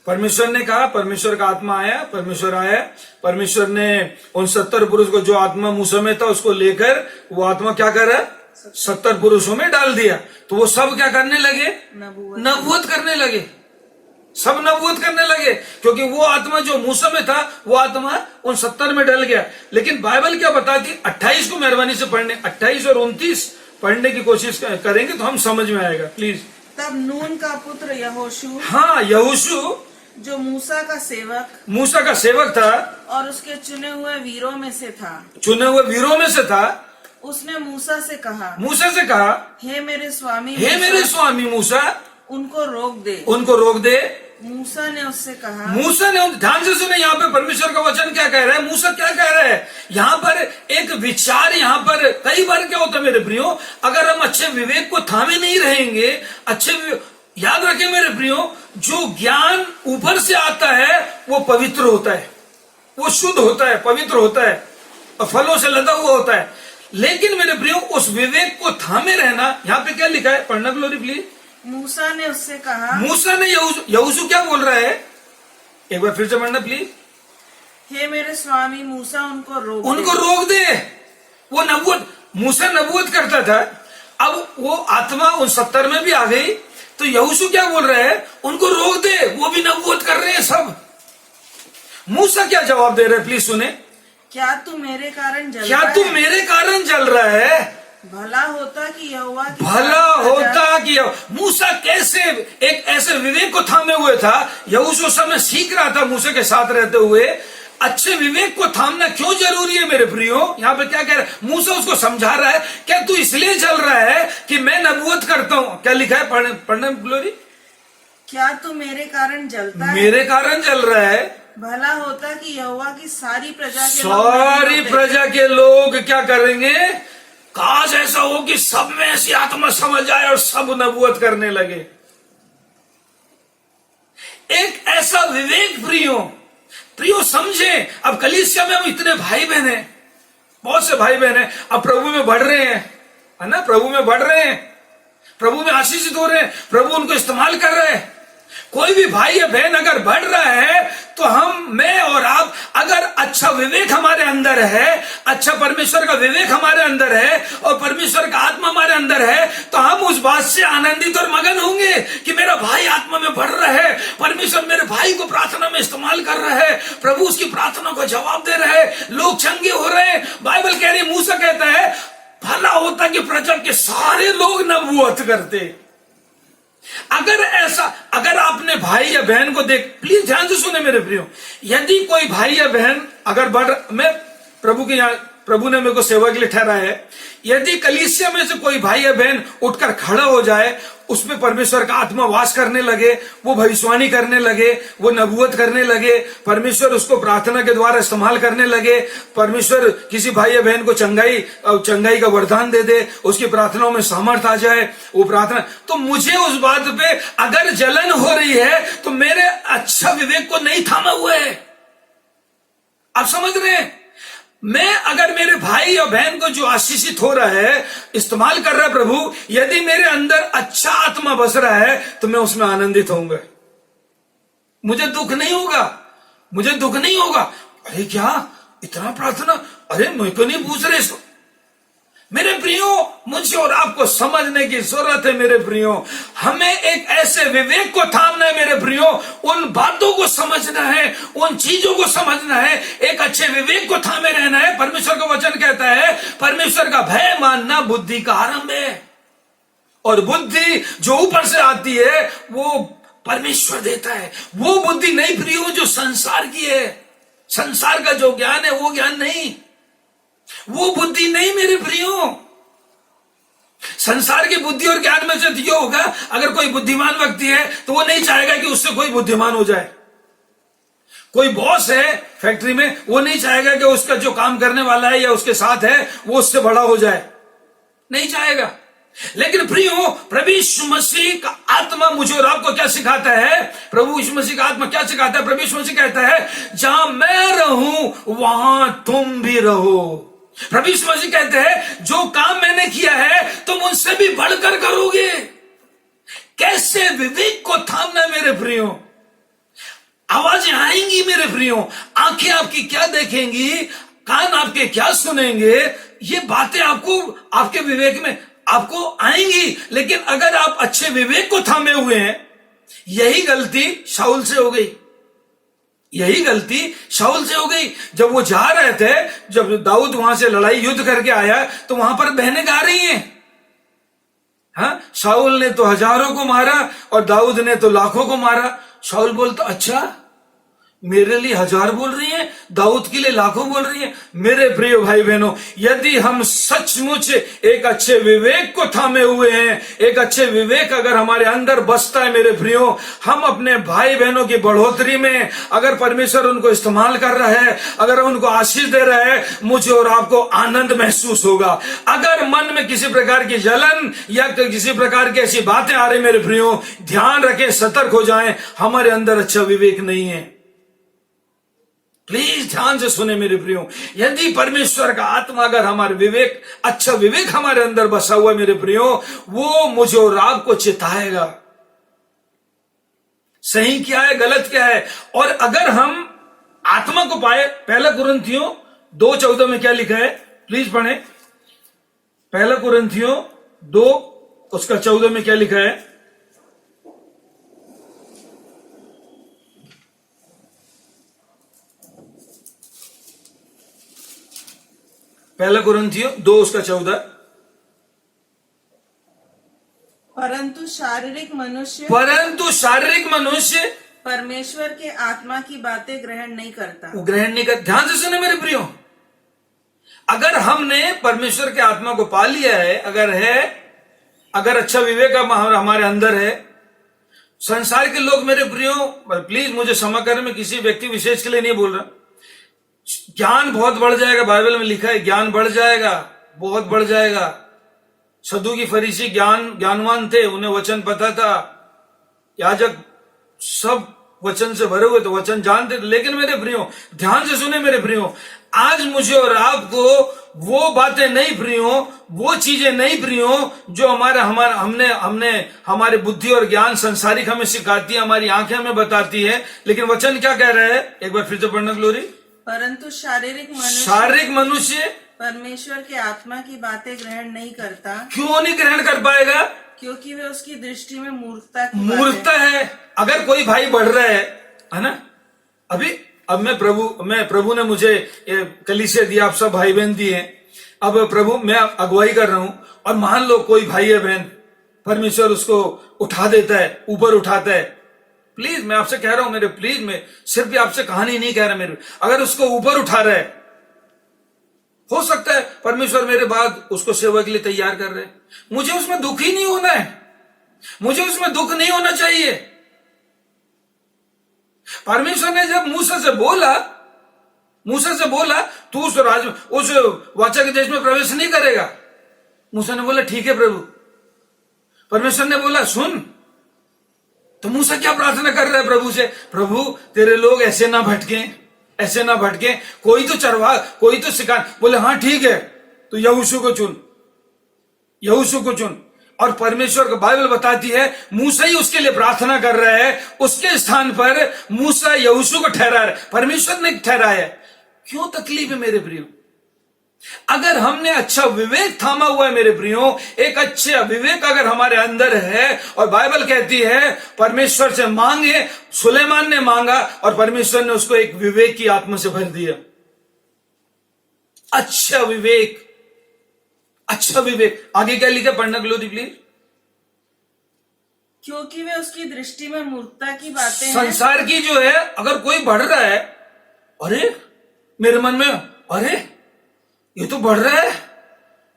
परमेश्वर ने कहा, परमेश्वर का आत्मा आया, परमेश्वर आया, परमेश्वर ने उन 70 पुरुष को, जो आत्मा मूसा में था, उसको लेकर वो आत्मा क्या कर रहा है? 70 पुरुषों में डाल दिया। तो वो सब क्या करने लगे? नबूवत करने लगे। सब नबूवत करने लगे, क्योंकि वो आत्मा जो मूसा में था, वो आत्मा उन 70 में डल गया। लेकिन बाइबल क्या बताती? 28 को मेहरबानी से पढ़ने, 28 और 29 पढ़ने की कोशिश करेंगे तो हम समझ में आएगा, प्लीज। तब नून का पुत्र यहोशू, हाँ, यहोशू जो मूसा का सेवक था और उसके चुने हुए वीरों में से था, उसने मूसा से कहा, हे मेरे स्वामी मूसा, उनको रोक दे। मूसा ने उससे कहा, ध्यान से सुने, यहाँ पे परमेश्वर का वचन क्या कह रहा है, मूसा क्या कह रहा है। यहाँ पर एक विचार, यहाँ पर कई बार क्या होता है मेरे प्रियो, अगर हम अच्छे विवेक को थामे नहीं रहेंगे, याद रखें मेरे प्रियो, जो ज्ञान ऊपर से आता है वो पवित्र होता है, वो शुद्ध होता है, पवित्र होता है और फलों से लदा हुआ होता है। लेकिन मेरे प्रियो, उस विवेक को थामे रहना, यहाँ पे क्या लिखा है, पढ़ना ग्लोरी प्लीज। मूसा ने उससे कहा, मूसा ने यहोशू क्या बोल रहा है, एक बार फिर से पढ़ना प्लीज। हे मेरे स्वामी मूसा, उनको रोक दे। वो नबूवत, मूसा नबूवत करता था, अब वो आत्मा उन 70 में भी आ गई, तो यहोशू क्या बोल रहा है, उनको रोक दे, वो भी नबूवत कर रहे हैं सब। मूसा क्या जवाब दे रहे हैं, प्लीज सुने। क्या तू मेरे कारण जल रहा है? भला होता कि मूसा कैसे एक ऐसे विवेक को थामे हुए था। यहोशू समय सीख रहा था मूसा के साथ रहते हुए। अच्छे विवेक को थामना क्यों जरूरी है मेरे प्रियो? यहाँ पे क्या कह रहा है, मूसा उसको समझा रहा है, क्या तू इसलिए चल रहा है कि मैं नबूवत करता हूँ? क्या लिखा है, पढ़ने ग्लोरी। क्या तू मेरे कारण जलता है? मेरे कारण जल रहा है। भला होता कि यहोवा की सारी प्रजा के लोग क्या करेंगे? काश ऐसा हो कि सब में ऐसी आत्मा समझ जाए और सब नबूवत करने लगे। एक ऐसा विवेक प्रियो समझे। अब कलीसिया में हम इतने भाई बहन हैं, बहुत से भाई बहन हैं, अब प्रभु में बढ़ रहे हैं, है ना, प्रभु में बढ़ रहे हैं, प्रभु में आशीषित हो रहे हैं, प्रभु उनको इस्तेमाल कर रहे हैं। कोई भी भाई या बहन अगर बढ़ रहा है तो मैं और आप, अगर अच्छा विवेक हमारे अंदर है, अच्छा परमेश्वर का विवेक हमारे अंदर है और परमेश्वर का आत्मा हमारे अंदर है, तो हम उस बात से आनंदित और मगन होंगे कि मेरा भाई आत्मा में बढ़ रहा है, परमेश्वर मेरे भाई को प्रार्थना में इस्तेमाल कर रहा है, प्रभु उसकी प्रार्थना को जवाब दे रहा है, लोग चंगे हो रहे हैं। बाइबल कह रही है, मूसा कहता है भला होता कि प्रजा के सारे लोग नबूवत करते। अगर आपने भाई या बहन को प्लीज ध्यान से सुने मेरे प्रियो, यदि कोई भाई या बहन अगर मैं प्रभु ने मेरे को सेवा के लिए ठहराया है, यदि कलीसिया में से कोई भाई या बहन उठकर खड़ा हो जाए, उसमें परमेश्वर का आत्मा वास करने लगे, वो भविष्यवाणी करने लगे, वो नबूवत करने लगे, परमेश्वर उसको प्रार्थना के द्वारा इस्तेमाल करने लगे, परमेश्वर किसी भाई या बहन को चंगाई का वरदान दे दे, उसकी प्रार्थनाओं में सामर्थ आ जाए, वो प्रार्थना, तो मुझे उस बात पे अगर जलन हो रही है तो मेरे अच्छा विवेक को नहीं थामा हुआ है। आप समझ रहे हैं? मैं अगर मेरे भाई या बहन को जो आशीषित हो रहा है, इस्तेमाल कर रहा है प्रभु, यदि मेरे अंदर अच्छा आत्मा बस रहा है तो मैं उसमें आनंदित होऊंगा, मुझे दुख नहीं होगा। अरे क्या इतना प्रार्थना, अरे मेरे को नहीं पूछ रहे इसको। मेरे प्रियो, मुझे और आपको समझने की जरूरत है मेरे प्रियो। हमें एक ऐसे विवेक को थामना है मेरे प्रियो, उन बातों को समझना है, उन चीजों को समझना है, एक अच्छे विवेक को थामे रहना है। परमेश्वर का वचन कहता है, परमेश्वर का भय मानना बुद्धि का आरंभ है, और बुद्धि जो ऊपर से आती है वो परमेश्वर देता है। वो बुद्धि नहीं प्रियो जो संसार की है, संसार का जो ज्ञान है वो ज्ञान नहीं, वो बुद्धि नहीं मेरे प्रियो। संसार की बुद्धि और ज्ञान में से ये होगा, अगर कोई बुद्धिमान व्यक्ति है तो वो नहीं चाहेगा कि उससे कोई बुद्धिमान हो जाए। कोई बॉस है फैक्ट्री में, वो नहीं चाहेगा कि उसका जो काम करने वाला है या उसके साथ है वो उससे बड़ा हो जाए, नहीं चाहेगा। लेकिन प्रियो, प्रभु यीशु मसीह का आत्मा मुझे और आपको क्या सिखाता है? प्रभु यीशु मसीह का आत्मा क्या सिखाता है? प्रभु यीशु मसीह कहता है, जहां मैं रहूं वहां तुम भी रहो। प्रभु यीशु मसीह कहते हैं, जो काम मैंने किया है तुम उनसे भी बढ़कर करोगे। कैसे विवेक को थामना है मेरे प्रियो? आवाजें आएंगी मेरे प्रियो, आंखें आपकी क्या देखेंगी, कान आपके क्या सुनेंगे, ये बातें आपको आपके विवेक में आपको आएंगी। लेकिन अगर आप अच्छे विवेक को थामे हुए हैं, यही गलती शाऊल से हो गई, यही गलती शाऊल से हो गई। जब वो जा रहे थे, जब दाऊद वहां से लड़ाई युद्ध करके आया, तो वहां पर बहनें गा रही हैं, हाँ, शाऊल ने तो हजारों को मारा और दाऊद ने तो लाखों को मारा। शाऊल बोलता, अच्छा, मेरे लिए 1000 बोल रही हैं, दाऊद के लिए लाखों बोल रही हैं। मेरे प्रिय भाई बहनों, यदि हम सचमुच एक अच्छे विवेक को थामे हुए हैं, एक अच्छे विवेक अगर हमारे अंदर बसता है मेरे प्रियो, हम अपने भाई बहनों की बढ़ोतरी में अगर परमेश्वर उनको इस्तेमाल कर रहा है, अगर उनको आशीष दे रहा है, मुझे और आपको आनंद महसूस होगा। अगर मन में किसी प्रकार की जलन या किसी प्रकार की ऐसी बातें आ रही मेरे प्रियो, ध्यान रखें, सतर्क हो जाएं, हमारे अंदर अच्छा विवेक नहीं है। प्लीज ध्यान से सुने मेरे प्रियो, यदि परमेश्वर का आत्मा अगर हमारे विवेक, अच्छा विवेक हमारे अंदर बसा हुआ है मेरे प्रियो, वो मुझे और आपको चिताएगा सही क्या है, गलत क्या है। और अगर हम आत्मा को पाए, 1 कुरिन्थियों 2:14 में क्या लिखा है, प्लीज पढ़े। 1 कुरिन्थियों 2:14 में क्या लिखा है? पहला कुरिन्थियों 2:14। परंतु शारीरिक मनुष्य परमेश्वर के आत्मा की बातें ग्रहण नहीं करता। ध्यान से सुने मेरे प्रियो, अगर हमने परमेश्वर के आत्मा को पा लिया है, अगर अच्छा विवेक हमारे अंदर है, संसार के लोग मेरे प्रियो, प्लीज मुझे क्षमा करें, मैं किसी व्यक्ति विशेष के लिए नहीं बोल रहा, ज्ञान बहुत बढ़ जाएगा, बाइबल में लिखा है ज्ञान बढ़ जाएगा, बहुत बढ़ जाएगा। सदूकी फरीसी ज्ञानवान थे, उन्हें वचन पता था, याजक सब वचन से भरे हुए तो वचन जानते थे। लेकिन मेरे प्रियो, ध्यान से सुने मेरे प्रियो, आज मुझे और आपको वो बातें नहीं प्रियो, वो चीजें नहीं प्रियो जो हमने हमारे बुद्धि और ज्ञान संसारिक हमें सिखाती है, हमारी आंखें हमें बताती है। लेकिन वचन क्या कह रहा है, एक बार फिर से पढ़ना ग्लोरी। परंतु शारीरिक मनुष्य परमेश्वर के आत्मा की बातें ग्रहण नहीं करता। क्यों नहीं ग्रहण कर पाएगा? क्योंकि वे उसकी दृष्टि में मूर्खता है। अगर कोई भाई बढ़ रहा है ना, अब मैं प्रभु ने मुझे कलीसिया दिया, आप सब भाई बहन दिए, अब प्रभु मैं अगुवाई कर रहा हूं, और मान लो कोई भाई है बहन, परमेश्वर उसको उठा देता है, ऊपर उठाता है, प्लीज मैं आपसे कह रहा हूं मेरे, प्लीज मैं सिर्फ भी आपसे कहानी नहीं कह रहा मेरे, अगर उसको ऊपर उठा रहा है, हो सकता है परमेश्वर मेरे बाद उसको सेवा के लिए तैयार कर रहे हैं, मुझे उसमें दुख ही नहीं होना है, मुझे उसमें दुख नहीं होना चाहिए। परमेश्वर ने जब मूसा से बोला तू उस वाचा के देश में प्रवेश नहीं करेगा, मूसा ने बोला ठीक है प्रभु। परमेश्वर ने बोला सुन, तो मूसा क्या प्रार्थना कर रहा है प्रभु से, प्रभु तेरे लोग ऐसे ना भटके, कोई तो चरवा, कोई तो सिखा। बोले हाँ ठीक है, तो यहोशू को चुन। और परमेश्वर का बाइबल बताती है मूसा ही उसके लिए प्रार्थना कर रहा है, उसके स्थान पर मूसा यहोशू को ठहरा है, परमेश्वर ने ठहराया। क्यों तकलीफ है मेरे प्रियो? अगर हमने अच्छा विवेक थामा हुआ है मेरे प्रियो, एक अच्छा विवेक अगर हमारे अंदर है, और बाइबल कहती है परमेश्वर से मांगे, सुलेमान ने मांगा और परमेश्वर ने उसको एक विवेक की आत्मा से भर दिया। अच्छा विवेक। आगे क्या लिखा, पढ़ना ग्लोरी प्लीज। क्योंकि वे उसकी दृष्टि में मूर्खता की बातें संसार की जो है, अगर कोई बढ़ रहा है, अरे मेरे मन में, अरे ये तो बढ़ रहा है,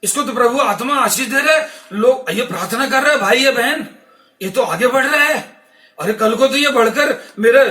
इसको तो प्रभु आत्मा आशीष दे रहा है, लोग ये प्रार्थना कर रहे हैं, भाई या बहन ये तो आगे बढ़ रहा है, अरे कल को तो ये बढ़कर मेरा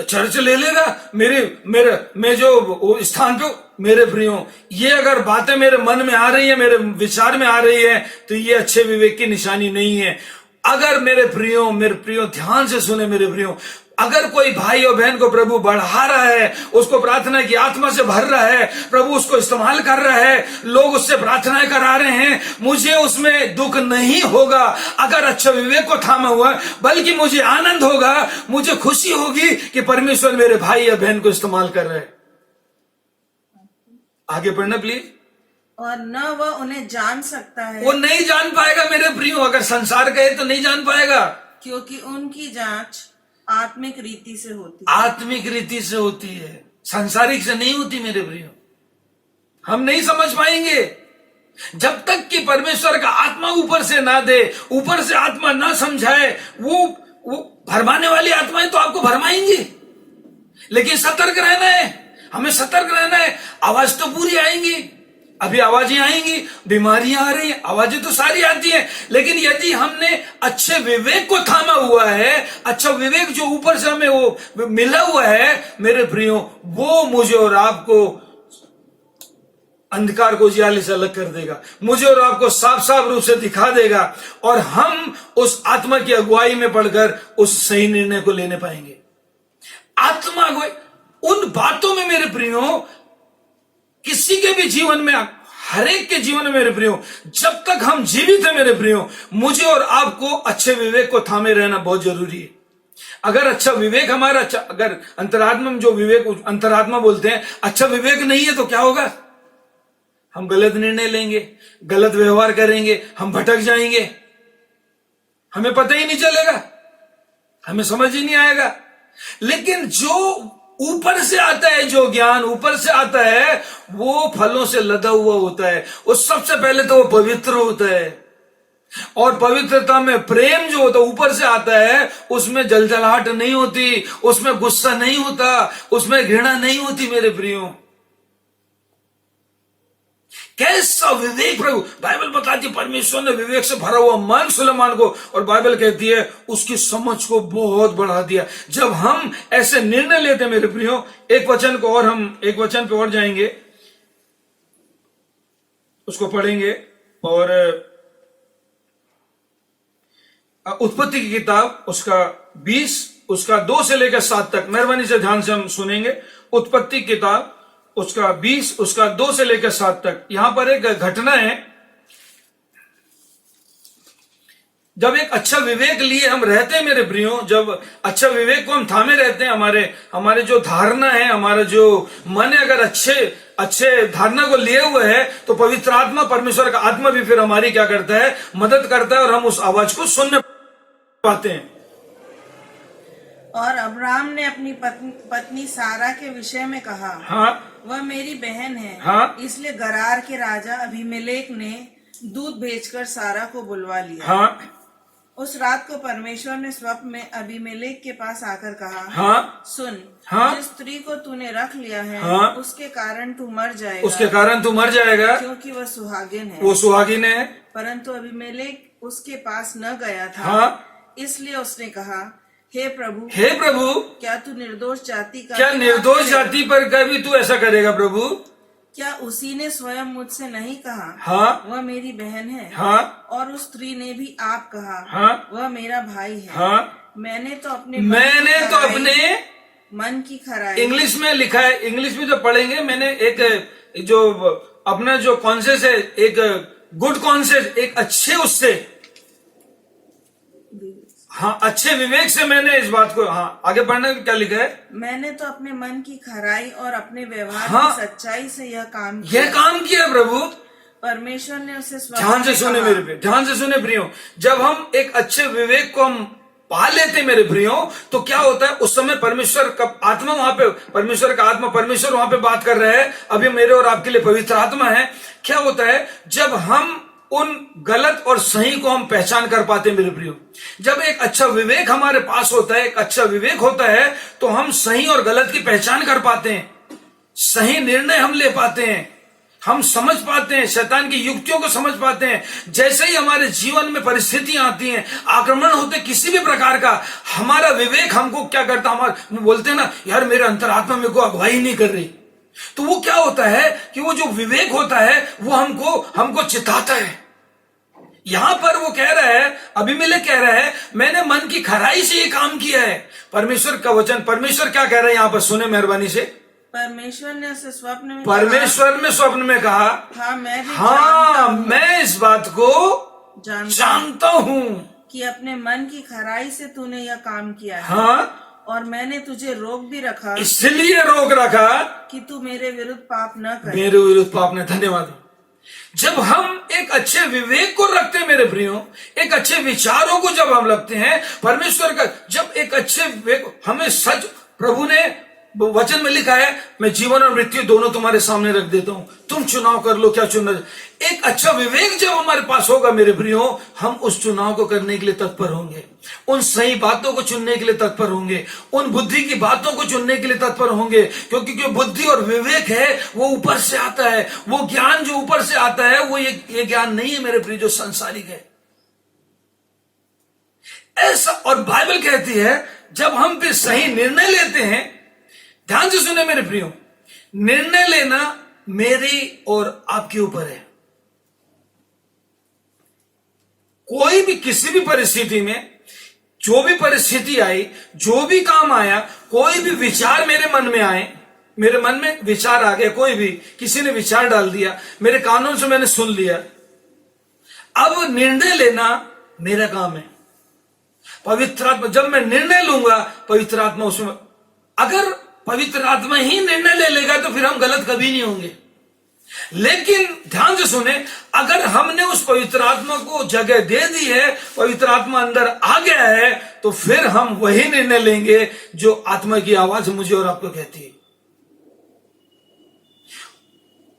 चर्च ले लेगा, मैं जो वो स्थान पे। मेरे प्रियो, ये अगर बातें मेरे मन में आ रही है, मेरे विचार में आ रही है, तो ये अच्छे विवेक की निशानी नहीं है। अगर मेरे प्रियो ध्यान से सुने मेरे प्रियो, अगर कोई भाई और बहन को प्रभु बढ़ा रहा है, उसको प्रार्थना की आत्मा से भर रहा है, प्रभु उसको इस्तेमाल कर रहा है, लोग उससे प्रार्थनाएं करा रहे हैं, मुझे उसमें दुख नहीं होगा अगर अच्छा विवेक को थामा हुआ, बल्कि मुझे आनंद होगा, मुझे खुशी होगी कि परमेश्वर मेरे भाई या बहन को इस्तेमाल कर रहे हैं। आगे पढ़ना प्लीज। और न वह उन्हें जान सकता है, वो नहीं जान पाएगा मेरे प्रियो, अगर संसार कहे तो नहीं जान पाएगा, क्योंकि उनकी जांच आत्मिक रीति से होती है। आत्मिक रीति से होती है, सांसारिक से नहीं होती मेरे प्रियो। हम नहीं समझ पाएंगे जब तक कि परमेश्वर का आत्मा ऊपर से ना दे, ऊपर से आत्मा ना समझाए। वो भरमाने वाली आत्माएं तो आपको भरमाएंगी, लेकिन सतर्क रहना है, हमें सतर्क रहना है। आवाज तो पूरी आएंगी, अभी आवाजें आएंगी, बीमारियां आ रही हैं, आवाजें तो सारी आती हैं, लेकिन यदि हमने अच्छे विवेक को थामा हुआ है, अच्छा विवेक जो ऊपर से हमें वो मिला हुआ है मेरे प्रियो, वो मुझे और आपको अंधकार को उजियाले से अलग कर देगा, मुझे और आपको साफ साफ रूप से दिखा देगा, और हम उस आत्मा की अगुवाई में पढ़कर उस सही निर्णय को लेने पाएंगे। आत्मा अगुवाई उन बातों में मेरे प्रियो, किसी के भी जीवन में, हर एक के जीवन में मेरे प्रियो, जब तक हम जीवित हैं मेरे प्रियो, मुझे और आपको अच्छे विवेक को थामे रहना बहुत जरूरी है। अगर अच्छा विवेक हमारा, अच्छा अगर अंतरात्मा में जो विवेक अंतरात्मा बोलते हैं, अच्छा विवेक नहीं है तो क्या होगा? हम गलत निर्णय लेंगे, गलत व्यवहार करेंगे, हम भटक जाएंगे, हमें पता ही नहीं चलेगा, हमें समझ ही नहीं आएगा। लेकिन जो ऊपर से आता है, जो ज्ञान ऊपर से आता है, वो फलों से लदा हुआ होता है। उस सबसे पहले तो वो पवित्र होता है, और पवित्रता में प्रेम जो होता है ऊपर से आता है, उसमें जलजलाहट नहीं होती, उसमें गुस्सा नहीं होता, उसमें घृणा नहीं होती मेरे प्रियो। कैसा विवेक! प्रभु बाइबल बताती है परमेश्वर ने विवेक से भरा हुआ मन सुलेमान को, और बाइबल कहती है उसकी समझ को बहुत बढ़ा दिया। जब हम ऐसे निर्णय लेते हैं मेरे प्रियो, एक वचन पे और जाएंगे, उसको पढ़ेंगे, और उत्पत्ति की किताब उसका 20 उसका 2 से लेकर 7 तक, मेहरबानी से ध्यान से हम सुनेंगे। उत्पत्ति किताब उसका 20 उसका 2 से लेकर 7 तक। यहां पर एक घटना है, जब एक अच्छा विवेक लिए हम रहते हैं मेरे प्रियो, जब अच्छा विवेक को हम थामे रहते हैं, हमारे जो धारणा है, हमारा जो मन है, अगर अच्छे धारणा को लिए हुए है, तो पवित्र आत्मा, परमेश्वर का आत्मा भी फिर हमारी क्या करता है, मदद करता है, और हम उस आवाज को सुनने पाते हैं। और अब्राहम ने अपनी पत्नी सारा के विषय में कहा, हाँ, वह मेरी बहन है। हाँ, इसलिए गरार के राजा अबीमेलेक ने दूत भेजकर सारा को बुलवा लिया। हाँ, उस रात को परमेश्वर ने स्वप्न में अबीमेलेक के पास आकर कहा, हाँ, सुन, हाँ, जिस स्त्री को तूने रख लिया है, हाँ, उसके कारण तू मर जाएगा, क्योंकि वह सुहागिन है। वो सुहागिन है। परंतु अबीमेलेक उसके पास न गया था। हाँ, इसलिए उसने कहा, हे प्रभु, क्या तू निर्दोष जाति पर कभी तू ऐसा करेगा प्रभु? क्या उसी ने स्वयं मुझसे नहीं कहा, हाँ, वह मेरी बहन है? हाँ, और उस स्त्री ने भी आप कहा, हाँ, वह मेरा भाई है। हाँ, मैंने तो अपने मन की खराई, इंग्लिश में लिखा है, इंग्लिश में जो पढ़ेंगे, मैंने एक जो अपना जो कॉन्शियस है, एक गुड कॉन्शियस, एक अच्छे उससे, हाँ, अच्छे विवेक से मैंने इस बात को, हाँ, आगे पढ़ने क्या लिखा है, मैंने तो अपने मन की खराई और अपने व्यवहार की सच्चाई से यह काम किया प्रभु। परमेश्वर ने उसे ध्यान से सुने मेरे पे, ध्यान से सुने प्रियो, जब हम एक अच्छे विवेक को हम पा लेते मेरे प्रियो, तो क्या होता है, उस समय परमेश्वर का आत्मा वहां पे, परमेश्वर वहां पे बात कर रहे हैं, अभी मेरे और आपके लिए पवित्र आत्मा है। क्या होता है, जब हम उन गलत और सही को हम पहचान कर पाते हैं मेरे प्रियो, जब एक अच्छा विवेक हमारे पास होता है, एक अच्छा विवेक होता है, तो हम सही और गलत की पहचान कर पाते हैं, सही निर्णय हम ले पाते हैं, हम समझ पाते हैं, शैतान की युक्तियों को समझ पाते हैं। जैसे ही हमारे जीवन में परिस्थितियां आती हैं, आक्रमण होते किसी भी प्रकार का, हमारा विवेक हमको क्या करता, हमारे बोलते हैं ना, यार मेरे अंतरात्मा मेरे को अगुवाई नहीं कर रही, तो वो क्या होता है कि वो जो विवेक होता है वो हमको चिताता है। यहां पर वो कह रहा है, अबीमेलेक कह रहा है, मैंने मन की खराई से ये काम किया है। परमेश्वर का वचन, परमेश्वर क्या कह रहे हैं यहां पर, सुने मेहरबानी से। परमेश्वर ने उसे स्वप्न में परमेश्वर ने स्वप्न में कहा, हाँ मैं इस बात को जानता हूं कि अपने मन की खराई से तूने यह काम किया है। हाँ, और मैंने तुझे रोक भी रखा, इसलिए रोक रखा कि तू मेरे विरुद्ध पाप न करे। मेरे विरुद्ध पाप न। धन्यवाद। जब हम एक अच्छे विवेक को रखते हैं मेरे प्रियो, एक अच्छे विचारों को जब हम रखते हैं परमेश्वर का, जब एक अच्छे विवेक, हमें सच, प्रभु ने वचन में लिखा है, मैं जीवन और मृत्यु दोनों तुम्हारे सामने रख देता हूं, तुम चुनाव कर लो क्या चुनना। एक अच्छा विवेक जब हमारे पास होगा मेरे प्रियो, हम उस चुनाव को करने के लिए तत्पर होंगे, उन सही बातों को चुनने के लिए तत्पर होंगे, उन बुद्धि की बातों को चुनने के लिए तत्पर होंगे, क्योंकि जो बुद्धि और विवेक है वो ऊपर से आता है। वो ज्ञान जो ऊपर से आता है वो ये ज्ञान नहीं है मेरे प्रिय जो सांसारिक है ऐसा। और बाइबल कहती है जब हम फिर सही निर्णय लेते हैं, ध्यान से सुने मेरे प्रियो, निर्णय लेना मेरी और आपके ऊपर है। कोई भी किसी भी परिस्थिति में, जो भी परिस्थिति आई, जो भी काम आया, कोई भी विचार मेरे मन में आए, मेरे मन में विचार आ गया, कोई भी किसी ने विचार डाल दिया, मेरे कानों से मैंने सुन लिया, अब निर्णय लेना मेरा काम है। पवित्र आत्मा, जब मैं निर्णय लूंगा, पवित्र आत्मा उसमें, अगर पवित्र आत्मा ही निर्णय ले लेगा तो फिर हम गलत कभी नहीं होंगे। लेकिन ध्यान से सुने, अगर हमने उस पवित्र आत्मा को जगह दे दी है, पवित्र आत्मा अंदर आ गया है, तो फिर हम वही निर्णय लेंगे जो आत्मा की आवाज मुझे और आपको कहती है।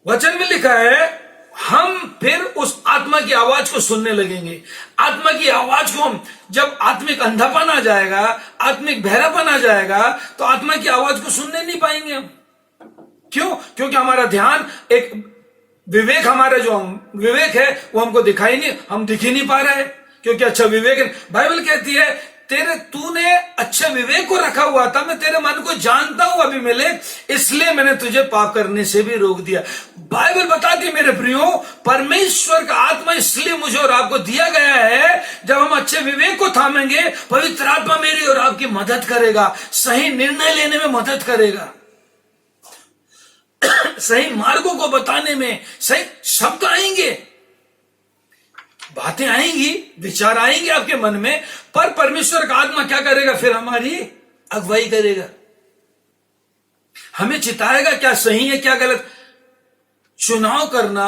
वचन में लिखा है हम फिर उस आत्मा की आवाज को सुनने लगेंगे। आत्मा की आवाज को हम, जब आत्मिक अंधापन आ जाएगा, आत्मिक बहरापन आ जाएगा, तो आत्मा की आवाज को सुनने नहीं पाएंगे हम। क्यों? क्योंकि हमारा ध्यान, एक विवेक, हमारा जो विवेक है वो हमको दिखाई नहीं, हम दिख ही नहीं पा रहे हैं, क्योंकि अच्छा विवेक है। बाइबल कहती है तूने अच्छे विवेक को रखा हुआ था, मैं तेरे मन को जानता हूं अबीमेलेक, इसलिए मैंने तुझे पाप करने से भी रोक दिया। बाइबल बताती मेरे प्रियो, परमेश्वर का आत्मा इसलिए मुझे और आपको दिया गया है, जब हम अच्छे विवेक को थामेंगे, पवित्र आत्मा मेरी और आपकी मदद करेगा, सही निर्णय लेने में मदद करेगा, सही मार्गों को बताने में, सही शब्द आएंगे, बातें आएंगी, विचार आएंगे आपके मन में, पर परमेश्वर का आत्मा क्या करेगा? फिर हमारी अगुवाई करेगा, हमें चिताएगा क्या सही है क्या गलत। चुनाव करना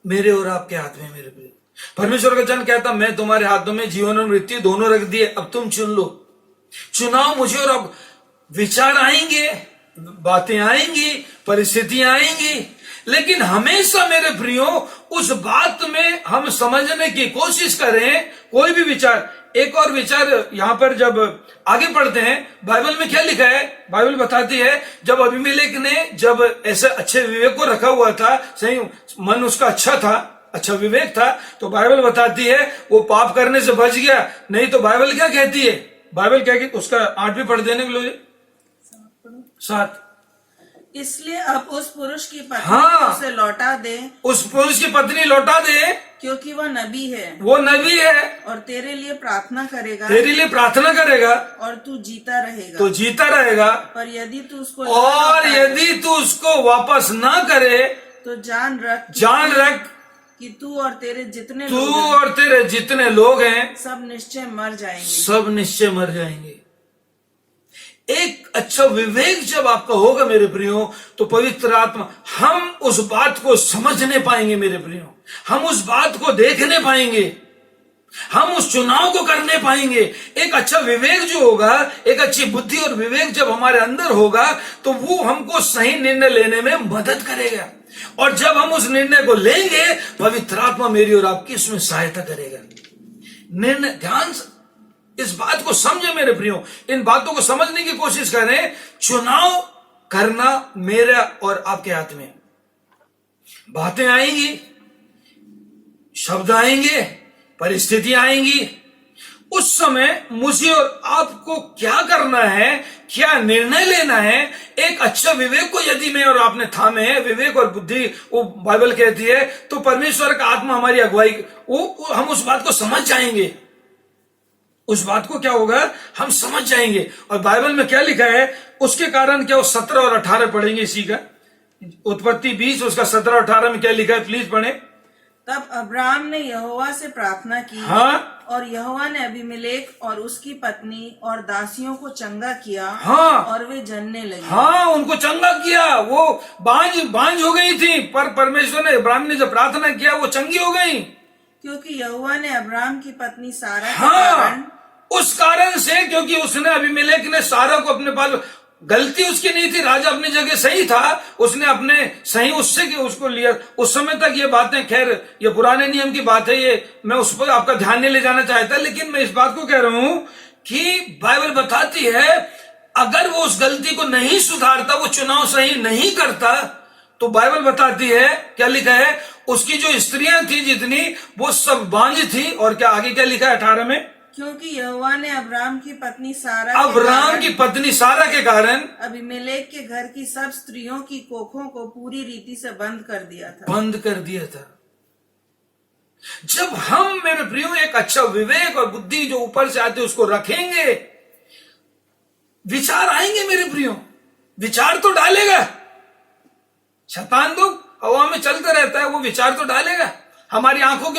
मेरे और आपके हाथ में मेरे प्रिय। परमेश्वर का वचन कहता मैं तुम्हारे हाथों में जीवन और मृत्यु दोनों रख दिए, अब तुम चुन लो। चुनाव मुझे और आप, विचार आएंगे, बातें आएंगी, परिस्थितियां आएंगी, लेकिन हमेशा मेरे प्रियो उस बात में हम समझने की कोशिश करें। कोई भी विचार, एक और विचार यहां पर जब आगे पढ़ते हैं, बाइबल में क्या लिखा है? बाइबल बताती है जब अबीमेलेक ने जब ऐसे अच्छे विवेक को रखा हुआ था, सही मन उसका अच्छा था, अच्छा विवेक था, तो बाइबल बताती है वो पाप करने से बच गया। नहीं तो बाइबल क्या कहती है? बाइबल क्या कहती, उसका 8 भी पढ़ देने के लिए 7। इसलिए अब उस पुरुष की पत्नी उसे लौटा दे, उस पुरुष की पत्नी लौटा दे, क्योंकि वह नबी है, वो नबी है, और तेरे लिए प्रार्थना करेगा, तेरे लिए प्रार्थना करेगा, और तू जीता रहेगा, तो जीता रहेगा। पर यदि तू उसको यदि तू उसको वापस ना करे, तो जान रख कि तू और तेरे जितने लोग हैं सब निश्चय मर जाएंगे, सब निश्चय मर जाएंगे। एक अच्छा विवेक जब आपका होगा मेरे प्रियो, तो पवित्र आत्मा, हम उस बात को समझने पाएंगे मेरे प्रियो, हम उस बात को देखने पाएंगे, हम उस चुनाव को करने पाएंगे। एक अच्छा विवेक जो होगा, एक अच्छी बुद्धि और विवेक जब हमारे अंदर होगा, तो वो हमको सही निर्णय लेने में मदद करेगा, और जब हम उस निर्णय को लेंगे, पवित्र आत्मा मेरी और आपकी उसमें सहायता करेगा। निर्णय, ध्यान इस बात को समझे मेरे प्रियो, इन बातों को समझने की कोशिश करें। चुनाव करना मेरा और आपके हाथ में। बातें आएंगी, शब्द आएंगे, परिस्थितियां आएंगी। उस समय मुझे और आपको क्या करना है, क्या निर्णय लेना है। एक अच्छा विवेक को यदि मैं और आपने थामे है, विवेक और बुद्धि, वो बाइबल कहती है, तो परमेश्वर का आत्मा हमारी अगुवाई, वो हम उस बात को समझ जाएंगे। उस बात को क्या होगा, हम समझ जाएंगे। और बाइबल में क्या लिखा है उसके कारण क्या, वो 17 और 18 पढ़ेंगे इसी का। उत्पत्ति 20 उसका 17 और 18 में क्या लिखा है, प्लीज पढ़े। तब अब्राम ने यहोवा से प्रार्थना की, हाँ, और यहोवा ने अबीमेलेक और उसकी पत्नी और दासियों को चंगा किया। हाँ, और वे जनने लगे। हाँ, उनको चंगा किया। वो बांझ हो गई थी, पर परमेश्वर ने, अब्राहम ने जब प्रार्थना किया वो चंगी हो गई, क्योंकि यहोवा ने अब्राहम की पत्नी सारा के हाँ, कारण, उस कारण से, क्योंकि उसने, अबीमेलेक ने सारा को अपने पास, गलती उसकी नहीं थी, राजा अपनी जगह सही था, उसने अपने सही उससे उसको लिया। उस समय तक ये बातें, खैर ये पुराने नियम की बात है, ये मैं उस पर आपका ध्यान नहीं ले जाना चाहता, लेकिन मैं इस बात को कह रहा हूं कि बाइबल बताती है अगर वो उस गलती को नहीं सुधारता, वो चुनाव सही नहीं करता, तो बाइबल बताती है, क्या लिखा है, उसकी जो स्त्रियां थी जितनी, वो सब बांझ थी। और क्या आगे क्या लिखा है 18 में, क्योंकि यहोवा ने अब्राम की पत्नी सारा के कारण अबीमेलेक के घर की सब स्त्रियों की कोखों को पूरी रीति से बंद कर दिया था। जब हम, मेरे प्रियो, एक अच्छा विवेक और बुद्धि जो ऊपर से आते उसको रखेंगे, विचार आएंगे मेरे प्रियो, विचार तो डालेगा। शैतान तो हवा में चलता रहता है, वो विचार तो डालेगा, हमारी आंखों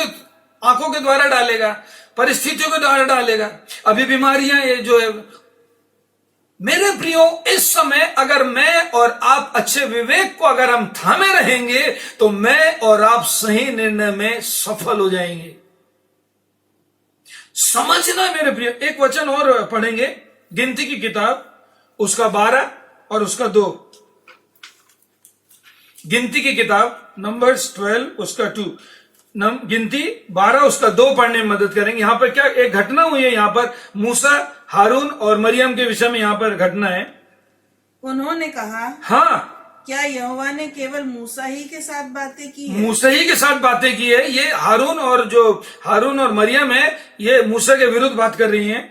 के द्वारा डालेगा, परिस्थितियों के द्वारा डालेगा। अभी बीमारियां ये जो है, मेरे प्रियो, इस समय अगर मैं और आप अच्छे विवेक को अगर हम थामे रहेंगे, तो मैं और आप सही निर्णय में सफल हो जाएंगे। समझना मेरे प्रियो, एक वचन और पढ़ेंगे, गिनती की किताब उसका 12 और उसका 2। गिनती की किताब नंबर्स 12 उसका 2, गिनती 12 उसका 2 पढ़ने में मदद करेंगे। यहां पर क्या एक घटना हुई है, यहां पर मूसा, हारून और मरियम के विषय में यहां पर घटना है। उन्होंने कहा, हाँ, क्या यहोवा ने केवल मूसा ही के साथ बातें की है? मूसा ही के साथ बातें की है। ये हारून और मरियम है, ये मूसा के विरुद्ध बात कर रही हैं।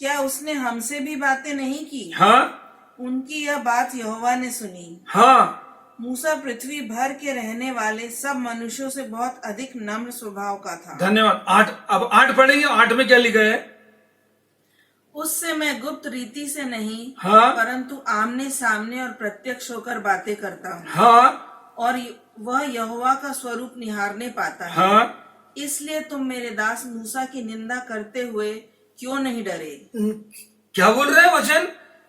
क्या उसने हमसे भी बातें नहीं की? हाँ, उनकी यह बात यहोवा ने सुनी। हाँ, मूसा पृथ्वी भर के रहने वाले सब मनुष्यों से बहुत अधिक नम्र स्वभाव का था। धन्यवाद। 8, अब 8 पढ़ेंगे। 8 में क्या लिखा है, उससे मैं गुप्त रीति से नहीं, हाँ, परंतु आमने सामने और प्रत्यक्ष होकर बातें करता हूँ। हाँ, और वह यहोवा का स्वरूप निहारने पाता है। हाँ, इसलिए तुम मेरे दास मूसा की निंदा करते हुए क्यों नहीं डरे? क्या बोल रहे हैं वचन,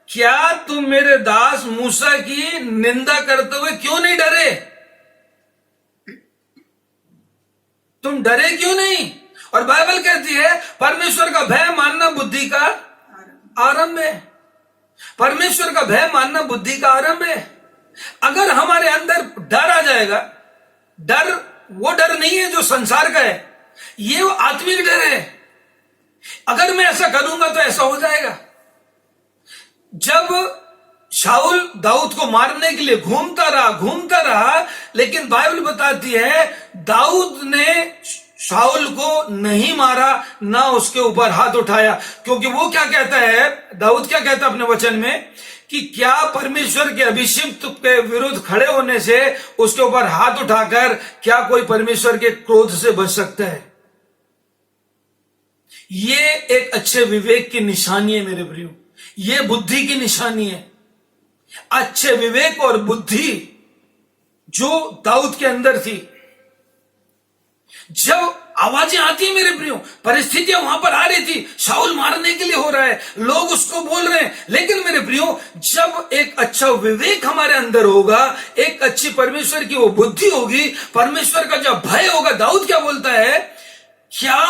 क्या तुम मेरे दास मूसा की निंदा करते हुए क्यों नहीं डरे? तुम डरे क्यों नहीं? और बाइबल कहती है परमेश्वर का भय मानना बुद्धि का आरंभ है। परमेश्वर का भय मानना बुद्धि का आरंभ है। अगर हमारे अंदर डर आ जाएगा, डर वो डर नहीं है जो संसार का है, ये वो आत्मिक डर है। अगर मैं ऐसा करूंगा तो ऐसा हो जाएगा। जब शाऊल दाऊद को मारने के लिए घूमता रहा, लेकिन बाइबल बताती है दाऊद ने शाऊल को नहीं मारा, ना उसके ऊपर हाथ उठाया, क्योंकि वो क्या कहता है, दाऊद क्या कहता है अपने वचन में, कि क्या परमेश्वर के अभिषिक्त के विरुद्ध खड़े होने से उसके ऊपर हाथ उठाकर क्या कोई परमेश्वर के क्रोध से बच सकता है? ये एक अच्छे विवेक की निशानी है मेरे प्रियो, ये बुद्धि की निशानी है। अच्छे विवेक और बुद्धि जो दाऊद के अंदर थी, जब आवाजें आती है मेरे प्रियो, परिस्थितियां वहां पर आ रही थी, शाऊल मारने के लिए हो रहा है, लोग उसको बोल रहे हैं, लेकिन मेरे प्रियो जब एक अच्छा विवेक हमारे अंदर होगा, एक अच्छी परमेश्वर की वो बुद्धि होगी, परमेश्वर का जब भय होगा, दाऊद क्या बोलता है, क्या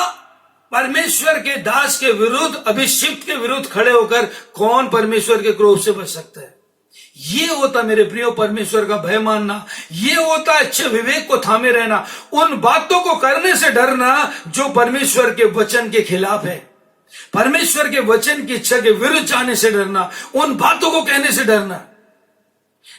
परमेश्वर के दास के विरुद्ध, अभिषिक्त के विरुद्ध खड़े होकर कौन परमेश्वर के क्रोध से बच सकता है? ये होता मेरे प्रियो परमेश्वर का भय मानना, ये होता अच्छे विवेक को थामे रहना, उन बातों को करने से डरना जो परमेश्वर के वचन के खिलाफ है, परमेश्वर के वचन की इच्छा के विरुद्ध जाने से डरना, उन बातों को कहने से डरना।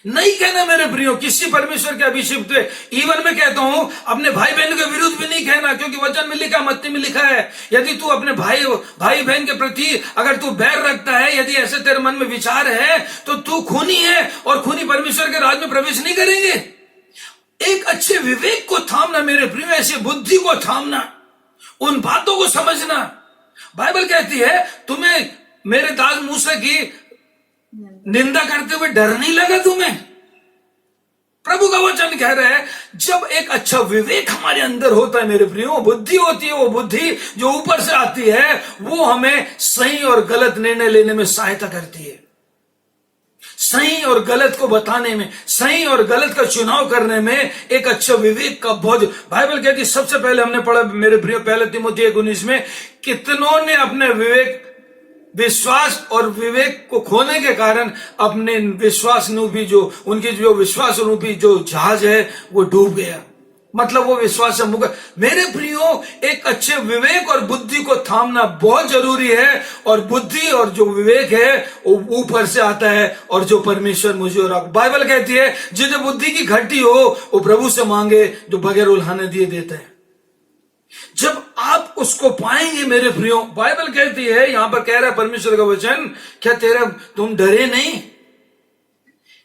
नहीं कहना मेरे प्रियो किसी परमेश्वर के अभिषिक्त हुए। इवन मैं कहता हूं अपने भाई बहन के विरुद्ध भी नहीं कहना, क्योंकि वचन में लिखा, मत्ती में लिखा है, यदि तू अपने भाई बहन के प्रति अगर तू बैर रखता है, यदि ऐसे तेरे मन में विचार है, तो तू खूनी है और खूनी परमेश्वर के राज में प्रवेश नहीं करेंगे। एक अच्छे विवेक को थामना मेरे प्रियो, ऐसी बुद्धि को थामना, उन बातों को समझना। बाइबल कहती है तुम्हें मेरे दास मूसा की निंदा करते हुए डर नहीं लगा तुम्हें। प्रभु का वचन कह रहा है जब एक अच्छा विवेक हमारे अंदर होता है मेरे प्रियो, बुद्धि होती है, वो बुद्धि जो ऊपर से आती है, वो हमें सही और गलत निर्णय लेने में सहायता करती है, सही और गलत को बताने में, सही और गलत का चुनाव करने में एक अच्छा विवेक का बहुत। बाइबल कहती है, सबसे पहले हमने पढ़ा मेरे प्रियो पहले तीमुथी 1:19 में, कितनों ने अपने विश्वास और विवेक को खोने के कारण अपने विश्वास रूपी जो उनकी जो विश्वास रूपी जो जहाज है वो डूब गया। मतलब वो विश्वास से मुकर। मेरे प्रियो एक अच्छे विवेक और बुद्धि को थामना बहुत जरूरी है, और बुद्धि और जो विवेक है वो ऊपर से आता है, और जो परमेश्वर मुझे और आप, बाइबल कहती है जिसे बुद्धि की घटी हो वो प्रभु से मांगे जो बगैर उल्हाने दिए देता है। जब आप उसको पाएंगे मेरे प्रियो, बाइबल कहती है, यहां पर कह रहा है परमेश्वर का वचन, क्या तुम डरे नहीं?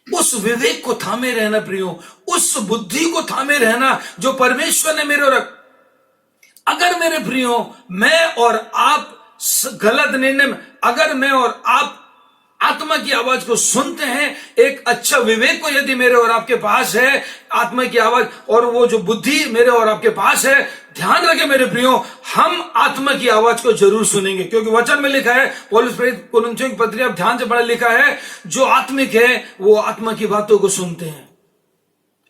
उस विवेक को थामे रहना प्रियो, उस बुद्धि को थामे रहना जो परमेश्वर ने मेरे और, अगर मेरे प्रियो मैं और आप गलत निर्णय में, अगर मैं और आप आत्मा की आवाज को सुनते हैं, एक अच्छा विवेक को यदि मेरे और आपके पास है, आत्मा की आवाज और वो जो बुद्धि मेरे और आपके पास है, ध्यान रखें मेरे प्रियो, हम आत्मा की आवाज को जरूर सुनेंगे, क्योंकि वचन में लिखा है, पौलुस प्रेरित कुरिन्थियों की पत्री आप ध्यान से पढ़ा, लिखा है जो आत्मिक है वो आत्मा की बातों को सुनते हैं।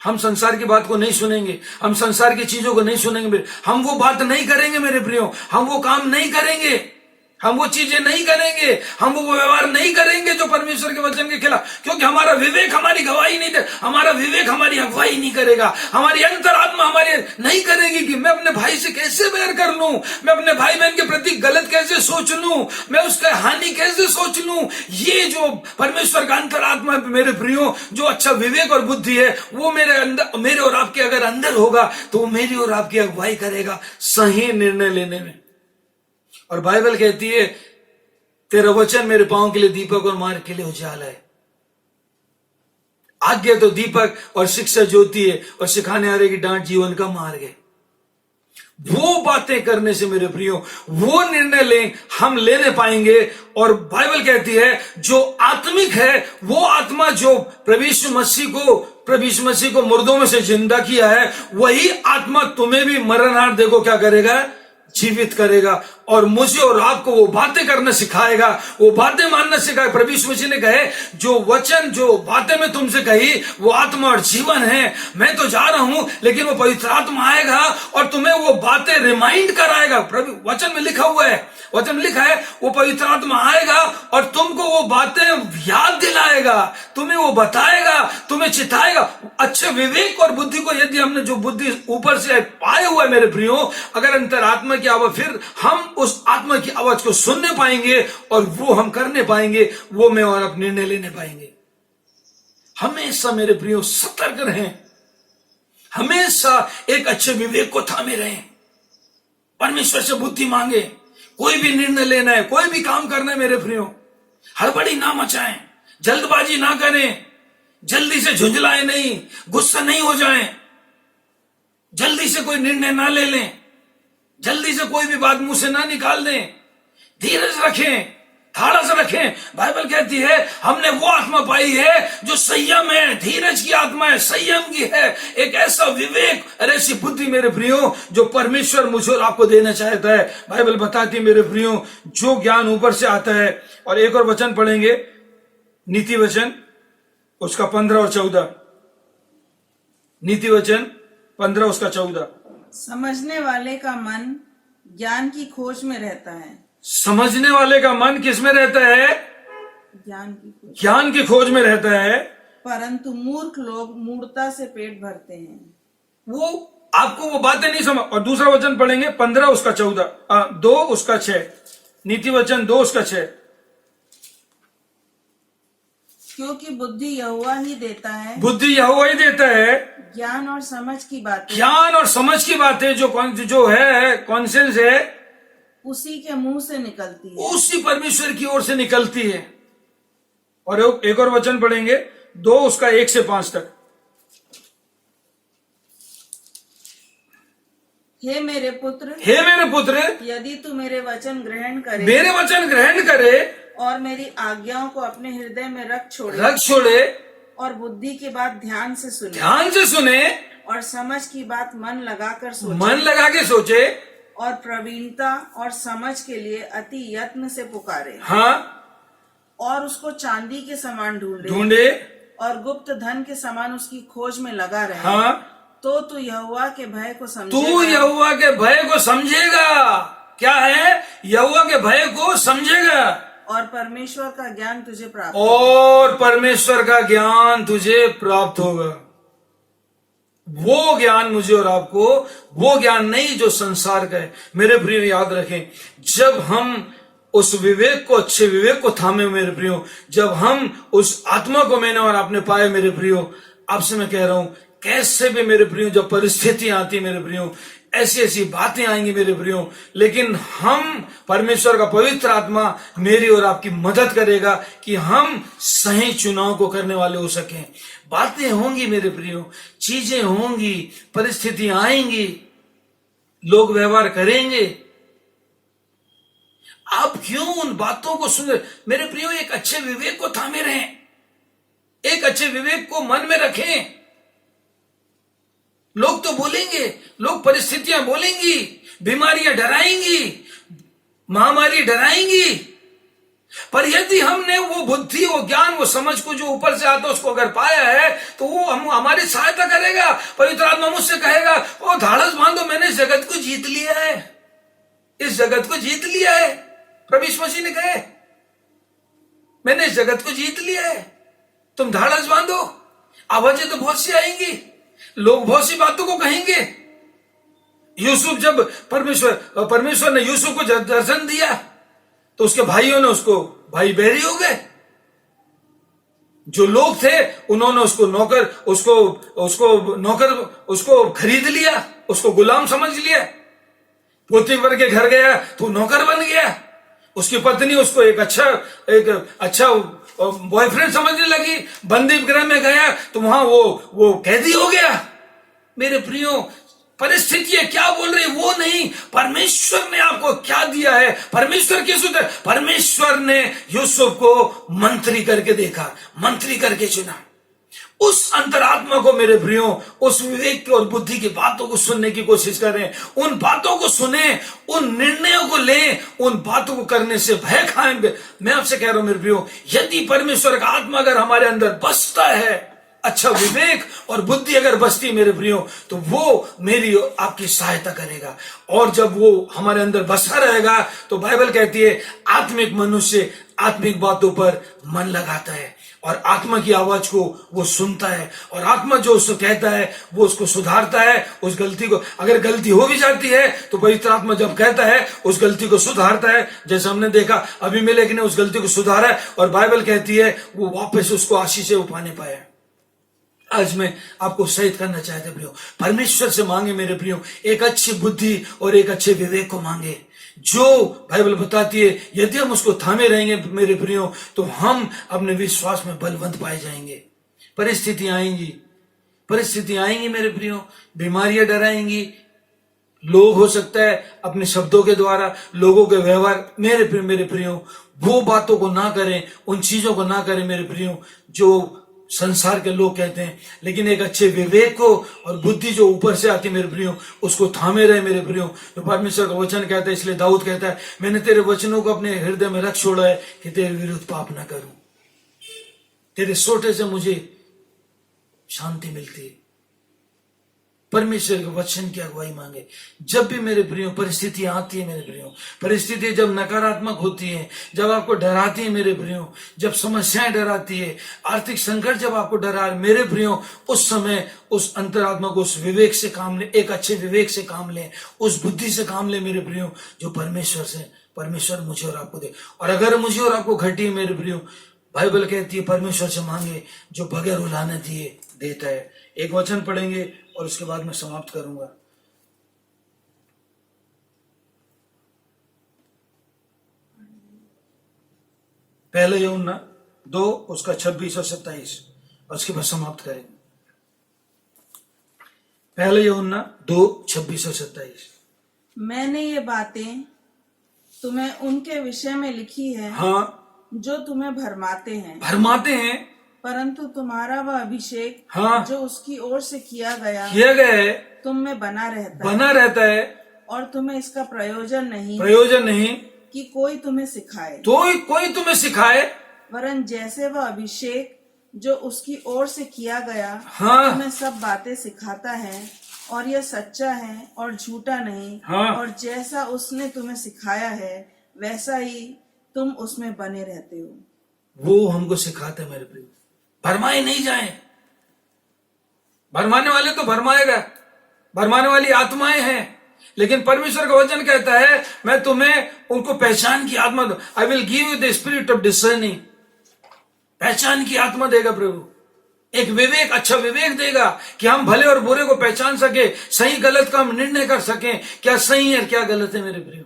हम संसार की बात को नहीं सुनेंगे, हम संसार की चीजों को नहीं सुनेंगे, हम वो बात नहीं करेंगे मेरे प्रियो, हम वो काम नहीं करेंगे, हम वो चीजें नहीं करेंगे, हम वो व्यवहार नहीं करेंगे जो परमेश्वर के वचन के खिलाफ, क्योंकि हमारा विवेक हमारी गवाही नहीं दे, हमारा विवेक हमारी अगुवाई नहीं करेगा, हमारी अंतरात्मा हमारी नहीं करेगी कि मैं अपने भाई से कैसे बैर कर लूं, मैं अपने भाई बहन के प्रति गलत कैसे सोच लूं, मैं उसका हानि कैसे सोच लूं। ये जो परमेश्वर का अंतरात्मा मेरे प्रियो, जो अच्छा विवेक और बुद्धि है, वो मेरे अंदर, मेरे और आपके अगर अंदर होगा तो वो मेरी और आपकी अगुवाई करेगा सही निर्णय लेने में। और बाइबल कहती है तेरा वचन मेरे पांव के लिए दीपक और मार्ग के लिए उजाला है। आज्ञा तो दीपक और शिक्षा ज्योति है, और सिखाने हारे की डांट जीवन का मार्ग है। वो बातें करने से मेरे प्रियो वो निर्णय हम लेने पाएंगे। और बाइबल कहती है जो आत्मिक है वो आत्मा जो प्रभु यीशु मसीह को मुर्दों में से जिंदा किया है, वही आत्मा तुम्हें भी मरणहार देखो क्या करेगा, जीवित करेगा, और मुझे और आपको वो बातें करना सिखाएगा, वो बातें मानना सिखाएगा। प्रभु यीशु मसीह ने कहे जो वचन जो बातें मैं तुमसे कही वो आत्मा और जीवन है। मैं तो जा रहा हूं, लेकिन वो पवित्र आत्मा आएगा और तुम्हें वो बातें रिमाइंड कराएगा। प्रभु वचन में लिखा हुआ है, वचन में लिखा है वो पवित्र आत्मा आएगा और तुमको वो बातें याद दिलाएगा, तुम्हें वो बताएगा, तुम्हें चिताएगा। अच्छे विवेक और बुद्धि को यदि हमने जो बुद्धि ऊपर से पाए हुआ है मेरे प्रियो, अगर अंतरात्मा की आवाज, फिर हम उस आत्मा की आवाज को सुनने पाएंगे और वो हम करने पाएंगे, वो मैं और आप निर्णय लेने पाएंगे। हमेशा मेरे प्रियो सतर्क रहें, हमेशा एक अच्छे विवेक को थामे रहें, परमेश्वर से बुद्धि मांगे। कोई भी निर्णय लेना है, कोई भी काम करना है मेरे प्रियो, हड़बड़ी ना मचाएं, जल्दबाजी ना करें, जल्दी से झुंझलाएं नहीं, गुस्सा नहीं हो जाएं, जल्दी से कोई निर्णय ना ले लें, जल्दी से कोई भी बात मुंह से ना निकाल दें, धीरज रखें, धाड़स रखें। बाइबल कहती है हमने वो आत्मा पाई है जो संयम है, धीरज की आत्मा है, संयम की है, एक ऐसा विवेक और ऐसी बुद्धि मेरे प्रियो जो परमेश्वर मुझे और आपको देना चाहता है। बाइबल बताती है मेरे प्रियो जो ज्ञान ऊपर से आता है। और एक और वचन पढ़ेंगे, नीति वचन उसका 15 और 14, नीति वचन 15 उसका 14। समझने वाले का मन ज्ञान की खोज में रहता है। समझने वाले का मन किस में रहता है? ज्ञान की खोज में रहता है। परंतु मूर्ख लोग मूर्खता से पेट भरते हैं। वो आपको वो बातें नहीं समझ। और दूसरा वचन पढ़ेंगे 15 उसका 14, 2 उसका 6, नीति वचन 2 उसका 6। क्योंकि बुद्धि यहोवा ही देता है, बुद्धि यहोवा ही देता है, ज्ञान और समझ की बातें ज्ञान और समझ की बातें जो है कॉन्सेंस है, उसी के मुंह से निकलती है, उसी परमेश्वर की ओर से निकलती है। और एक और वचन पढ़ेंगे 2 उसका 1 से 5 तक। हे मेरे पुत्र, यदि तू मेरे वचन ग्रहण करे, मेरे वचन ग्रहण करे और मेरी आज्ञाओं को अपने हृदय में रख छोड़े और बुद्धि की बात ध्यान से सुने और समझ की बात मन लगा के सोचे और प्रवीणता और समझ के लिए अति यत्न से पुकारे, हाँ, और उसको चांदी के समान ढूंढे और गुप्त धन के समान उसकी खोज में लगा रहे, हाँ, तो तू यहोवा के भय को समझेगा। क्या है? यहोवा के भय को समझेगा और परमेश्वर का ज्ञान तुझे प्राप्त होगा। वो ज्ञान मुझे और आपको, वो ज्ञान नहीं जो संसार का है। मेरे प्रियो याद रखें, जब हम उस विवेक को, अच्छे विवेक को थामे मेरे प्रियो, जब हम उस आत्मा को मैंने और आपने पाए मेरे प्रियो, आपसे मैं कह रहा हूं, कैसे भी मेरे प्रियो जब परिस्थितियां आती मेरे प्रियो, ऐसी ऐसी बातें आएंगी मेरे प्रियो, लेकिन हम, परमेश्वर का पवित्र आत्मा मेरी और आपकी मदद करेगा कि हम सही चुनाव को करने वाले हो सकें। बातें होंगी मेरे प्रियो, चीजें होंगी, परिस्थितियां आएंगी, लोग व्यवहार करेंगे। आप क्यों उन बातों को सुन रहे? मेरे प्रियो, एक अच्छे विवेक को थामे रहें, एक अच्छे विवेक को मन में रखें। लोग तो बोलेंगे, लोग परिस्थितियां बोलेंगी, बीमारियां डराएंगी, महामारी डराएंगी, पर यदि हमने वो बुद्धि, वो ज्ञान, वो समझ को जो ऊपर से आता है उसको अगर पाया है तो वो हम हमारी सहायता करेगा। पवित्र आत्मा मुझसे कहेगा, ओ धाड़स बांधो, मैंने इस जगत को जीत लिया है, इस जगत को जीत लिया है। प्रभु यीशु मसीह ने कहे, मैंने इस जगत को जीत लिया है, तुम धाड़स बांधो। आवाजें तो बहुत सी आएंगी, लोग बहुत सी बातों को कहेंगे। यूसुफ, जब परमेश्वर ने यूसुफ को दर्शन दिया तो उसके भाइयों ने उसको भाई बैरी हो गए। जो लोग थे उन्होंने उसको खरीद लिया, उसको गुलाम समझ लिया। पोतीफर के घर गया तो नौकर बन गया। उसकी पत्नी उसको एक अच्छा बॉयफ्रेंड समझने लगी। बंदी गृह में गया तो वहां वो कैदी हो गया। मेरे प्रियो, परिस्थितियां क्या बोल रही वो नहीं, परमेश्वर ने आपको क्या दिया है। परमेश्वर किस उतर, परमेश्वर ने यूसुफ को मंत्री करके देखा, मंत्री करके चुना। उस अंतरात्मा को मेरे प्रियो, उस विवेक की और बुद्धि की बातों को सुनने की कोशिश करें। उन बातों को सुने, उन निर्णयों को लें, उन बातों को करने से भय खाएंगे। मैं आपसे कह रहा हूं मेरे प्रियो, यदि परमेश्वर का आत्मा अगर हमारे अंदर बसता है, अच्छा विवेक और बुद्धि अगर बसती मेरे प्रियो, तो वो मेरी आपकी सहायता करेगा। और जब वो हमारे अंदर बसा रहेगा तो बाइबल कहती है, आत्मिक मनुष्य आत्मिक बातों पर मन लगाता है और आत्मा की आवाज को वो सुनता है, और आत्मा जो उसको कहता है वो उसको सुधारता है। उस गलती को, अगर गलती हो भी जाती है तो पवित्र आत्मा जब कहता है उस गलती को सुधारता है। जैसे हमने देखा अबीमेलेक ने उस गलती को सुधारा और बाइबल कहती है वो वापस उसको आशीष से पाने पाया। आज मैं आपको सहित करना चाहता प्रियो, परमेश्वर से मांगे मेरे प्रियो, एक अच्छी बुद्धि और एक अच्छे विवेक को मांगे, जो बाइबल बताती है यदि हम उसको थामे रहेंगे मेरे प्रियो तो हम अपने विश्वास में बलवंत पाए जाएंगे। परिस्थितियां आएंगी मेरे प्रियो, बीमारियां डराएंगी, लोग हो सकता है अपने शब्दों के द्वारा, लोगों के व्यवहार, मेरे प्रियो वो बातों को ना करें, उन चीजों को ना करें मेरे प्रियो जो संसार के लोग कहते हैं, लेकिन एक अच्छे विवेक को और बुद्धि जो ऊपर से आती मेरे प्रियो उसको थामे रहे मेरे प्रियो। तो परमेश्वर का वचन कहता है, इसलिए दाऊद कहता है, मैंने तेरे वचनों को अपने हृदय में रख छोड़ा है कि तेरे विरुद्ध पाप ना करूं। तेरे सोटे से मुझे शांति मिलती है। परमेश्वर के वचन की अगुवाई मांगे। जब भी मेरे प्रियो परिस्थितियां आती है मेरे प्रियो, परिस्थिति जब नकारात्मक होती है, जब आपको डराती है मेरे प्रियो, जब समस्याएं डराती है, आर्थिक संकट जब आपको डरा मेरे प्रियो, उस समय उस अंतरात्मा को उस विवेक से काम ले, एक अच्छे विवेक से काम ले, उस बुद्धि से काम ले मेरे प्रियो, जो परमेश्वर मुझे और आपको दे। और अगर मुझे और आपको घटी है मेरे प्रियो, बाइबल कहती है परमेश्वर से मांगे जो बगैर उलाहने दिए देता है। एक वचन पढ़ेंगे और उसके बाद मैं समाप्त करूंगा। पहले यूहन्ना 2 उसका 26 और 27 और उसके बाद समाप्त करेंगे। पहले यूहन्ना 2 26 और 27। मैंने ये बातें तुम्हें उनके विषय में लिखी है, हाँ, जो तुम्हें भरमाते हैं, परंतु तुम्हारा वह अभिषेक, हाँ, जो उसकी ओर से किया गया है, तुम में बना रहता है, और तुम्हें इसका प्रयोजन नहीं कि कोई तुम्हें सिखाए, कोई तुम्हें सिखाए, वरन जैसे वह अभिषेक जो उसकी ओर से किया गया, हाँ, तुम्हें सब बातें सिखाता है, और यह सच्चा है और झूठा नहीं, हाँ, और जैसा उसने तुम्हें सिखाया है वैसा ही तुम उसमें बने रहते हो। वो हमको सिखाते हैं मेरे प्रिय। भरमाए नहीं जाए। भरमाने वाले तो भरमाएगा, भरमाने वाली आत्माएं हैं, लेकिन परमेश्वर का वचन कहता है मैं तुम्हें उनको पहचान की आत्मा दूं। I will give you the spirit of discerning. पहचान की आत्मा देगा प्रभु, एक विवेक, अच्छा विवेक देगा कि हम भले और बुरे को पहचान सके, सही गलत का हम निर्णय कर सके, क्या सही है क्या गलत है मेरे प्रियो।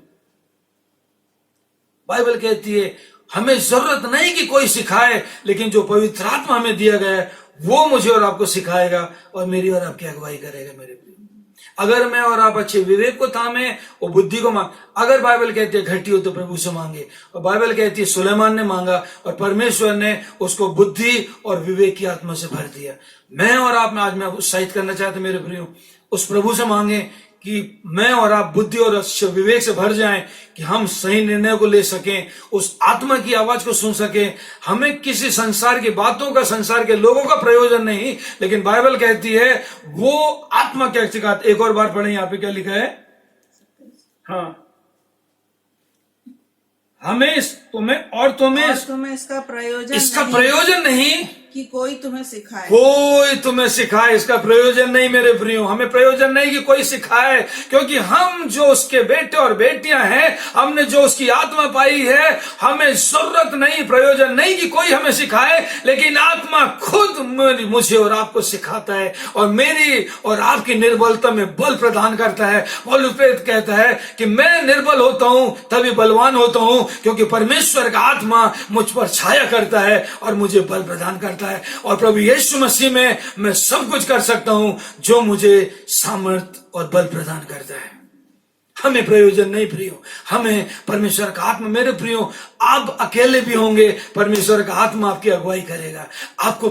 बाइबल कहती है हमें जरूरत नहीं कि कोई सिखाए, लेकिन जो पवित्र आत्मा हमें दिया गया है वो मुझे और आपको सिखाएगा और मेरी और आपकी अगुवाई करेगा मेरे प्रियो। अगर मैं और आप अच्छे विवेक को थामे और बुद्धि को मांग, अगर बाइबल कहती है घटी हो तो प्रभु से मांगे, और बाइबल कहती है सुलेमान ने मांगा और परमेश्वर ने उसको बुद्धि और विवेक की आत्मा से भर दिया। मैं और आप में आज मैं उत्साहित करना चाहते मेरे प्रियो, उस प्रभु से मांगे कि मैं और आप बुद्धि और विवेक से भर जाएं कि हम सही निर्णय को ले सकें, उस आत्मा की आवाज को सुन सकें। हमें किसी संसार की बातों का, संसार के लोगों का प्रयोजन नहीं, लेकिन बाइबल कहती है वो आत्मा क्या सिखाती। एक और बार पढ़ें, यहाँ पे क्या लिखा है, हाँ, तुम्हें इसका प्रयोजन नहीं कि कोई तुम्हें सिखाए, इसका प्रयोजन नहीं मेरे प्रियो। हमें प्रयोजन नहीं कि कोई सिखाए, क्योंकि हम जो उसके बेटे और बेटियां हैं, हमने जो उसकी आत्मा पाई है, हमें जरूरत नहीं, प्रयोजन नहीं कि कोई हमें सिखाए, लेकिन आत्मा खुद मुझे और आपको सिखाता है और मेरी और आपकी निर्बलता में बल प्रदान करता है। पौलुस कहता है कि मैं निर्बल होता हूं तभी बलवान होता हूं, क्योंकि परमेश्वर का आत्मा मुझ पर छाया करता है और मुझे बल प्रदान करता है। और प्रभु यीशु मसीह में मैं सब कुछ कर सकता हूं जो मुझे सामर्थ और बल प्रदान करता है। हमें प्रयोजन नहीं प्रियो, हमें परमेश्वर का आत्मा। मेरे प्रियो, आप अकेले भी होंगे, परमेश्वर का आत्मा आपकी अगुवाई करेगा। आपको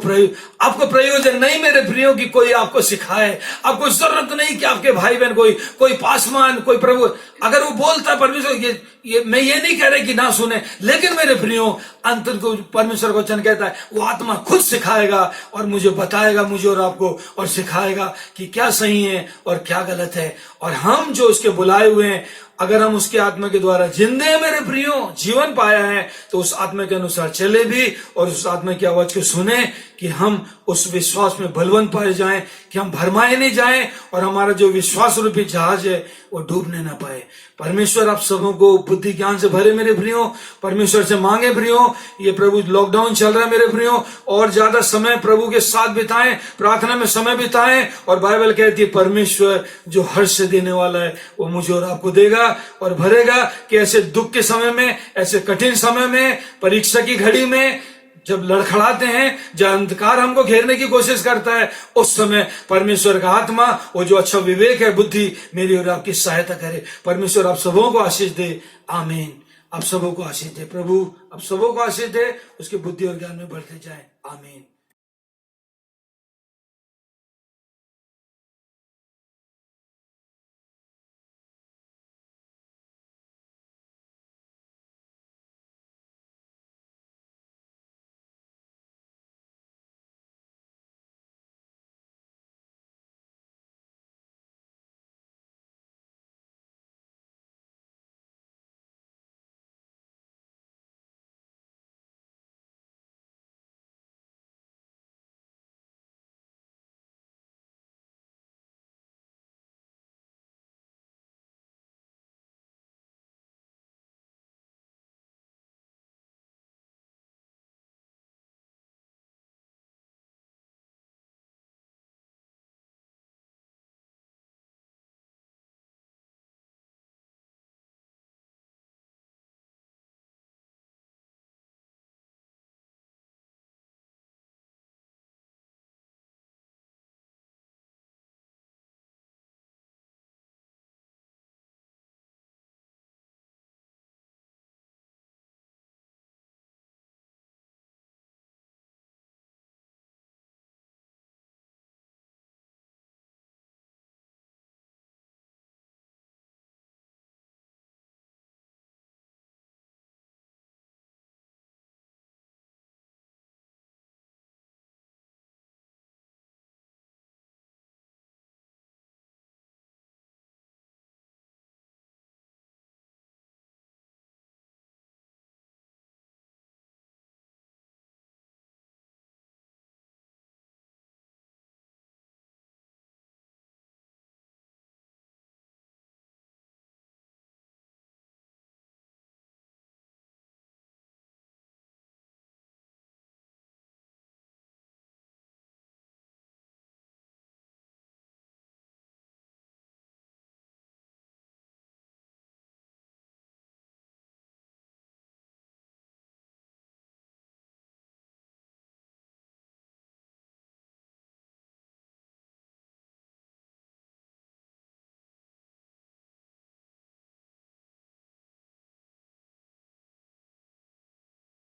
प्रयोजन नहीं मेरे प्रियो कि कोई आपको सिखाए, आपको जरूरत नहीं कि आपके भाई बहन कोई पासवान, कोई प्रभु, अगर वो बोलता है परमेश्वर, ये मैं ये नहीं कह रहा कि ना सुने, लेकिन मेरे प्रियो अंतर को परमेश्वर का वचन कहता है वो आत्मा खुद सिखाएगा और मुझे बताएगा, मुझे और आपको, और सिखाएगा कि क्या सही है और क्या गलत है। और हम जो उसके बुलाए हुए हैं, अगर हम उसके आत्मा के द्वारा जिंदे हैं मेरे प्रियो, जीवन पाया है, तो उस आत्मा के अनुसार चले भी और उस आत्मा की आवाज को सुने कि हम उस विश्वास में बलवंत पाए जाएं, कि हम भरमाए नहीं जाएं और हमारा जो विश्वास रूपी जहाज है वो डूबने ना पाए। परमेश्वर आप सबों को बुद्धि ज्ञान से भरे मेरे प्रियो, परमेश्वर से मांगे प्रियो। ये प्रभु लॉकडाउन चल रहा है मेरे प्रियो, और ज्यादा समय प्रभु के साथ बिताएं, प्रार्थना में समय बिताएं, और बाइबल कहती है परमेश्वर जो हर्ष देने वाला है वो मुझे और आपको देगा और भरेगा, कि ऐसे दुख के समय में, ऐसे कठिन समय में, परीक्षा की घड़ी में, जब लड़खड़ाते हैं, जब अंधकार हमको घेरने की कोशिश करता है, उस समय परमेश्वर का आत्मा, वो जो अच्छा विवेक है, बुद्धि मेरी और आपकी सहायता करे। परमेश्वर आप सबों को आशीष दे, आमीन। आप सबों को आशीष दे, प्रभु आप सबों को आशीष दे, उसकी बुद्धि और ज्ञान में बढ़ते जाए, आमीन।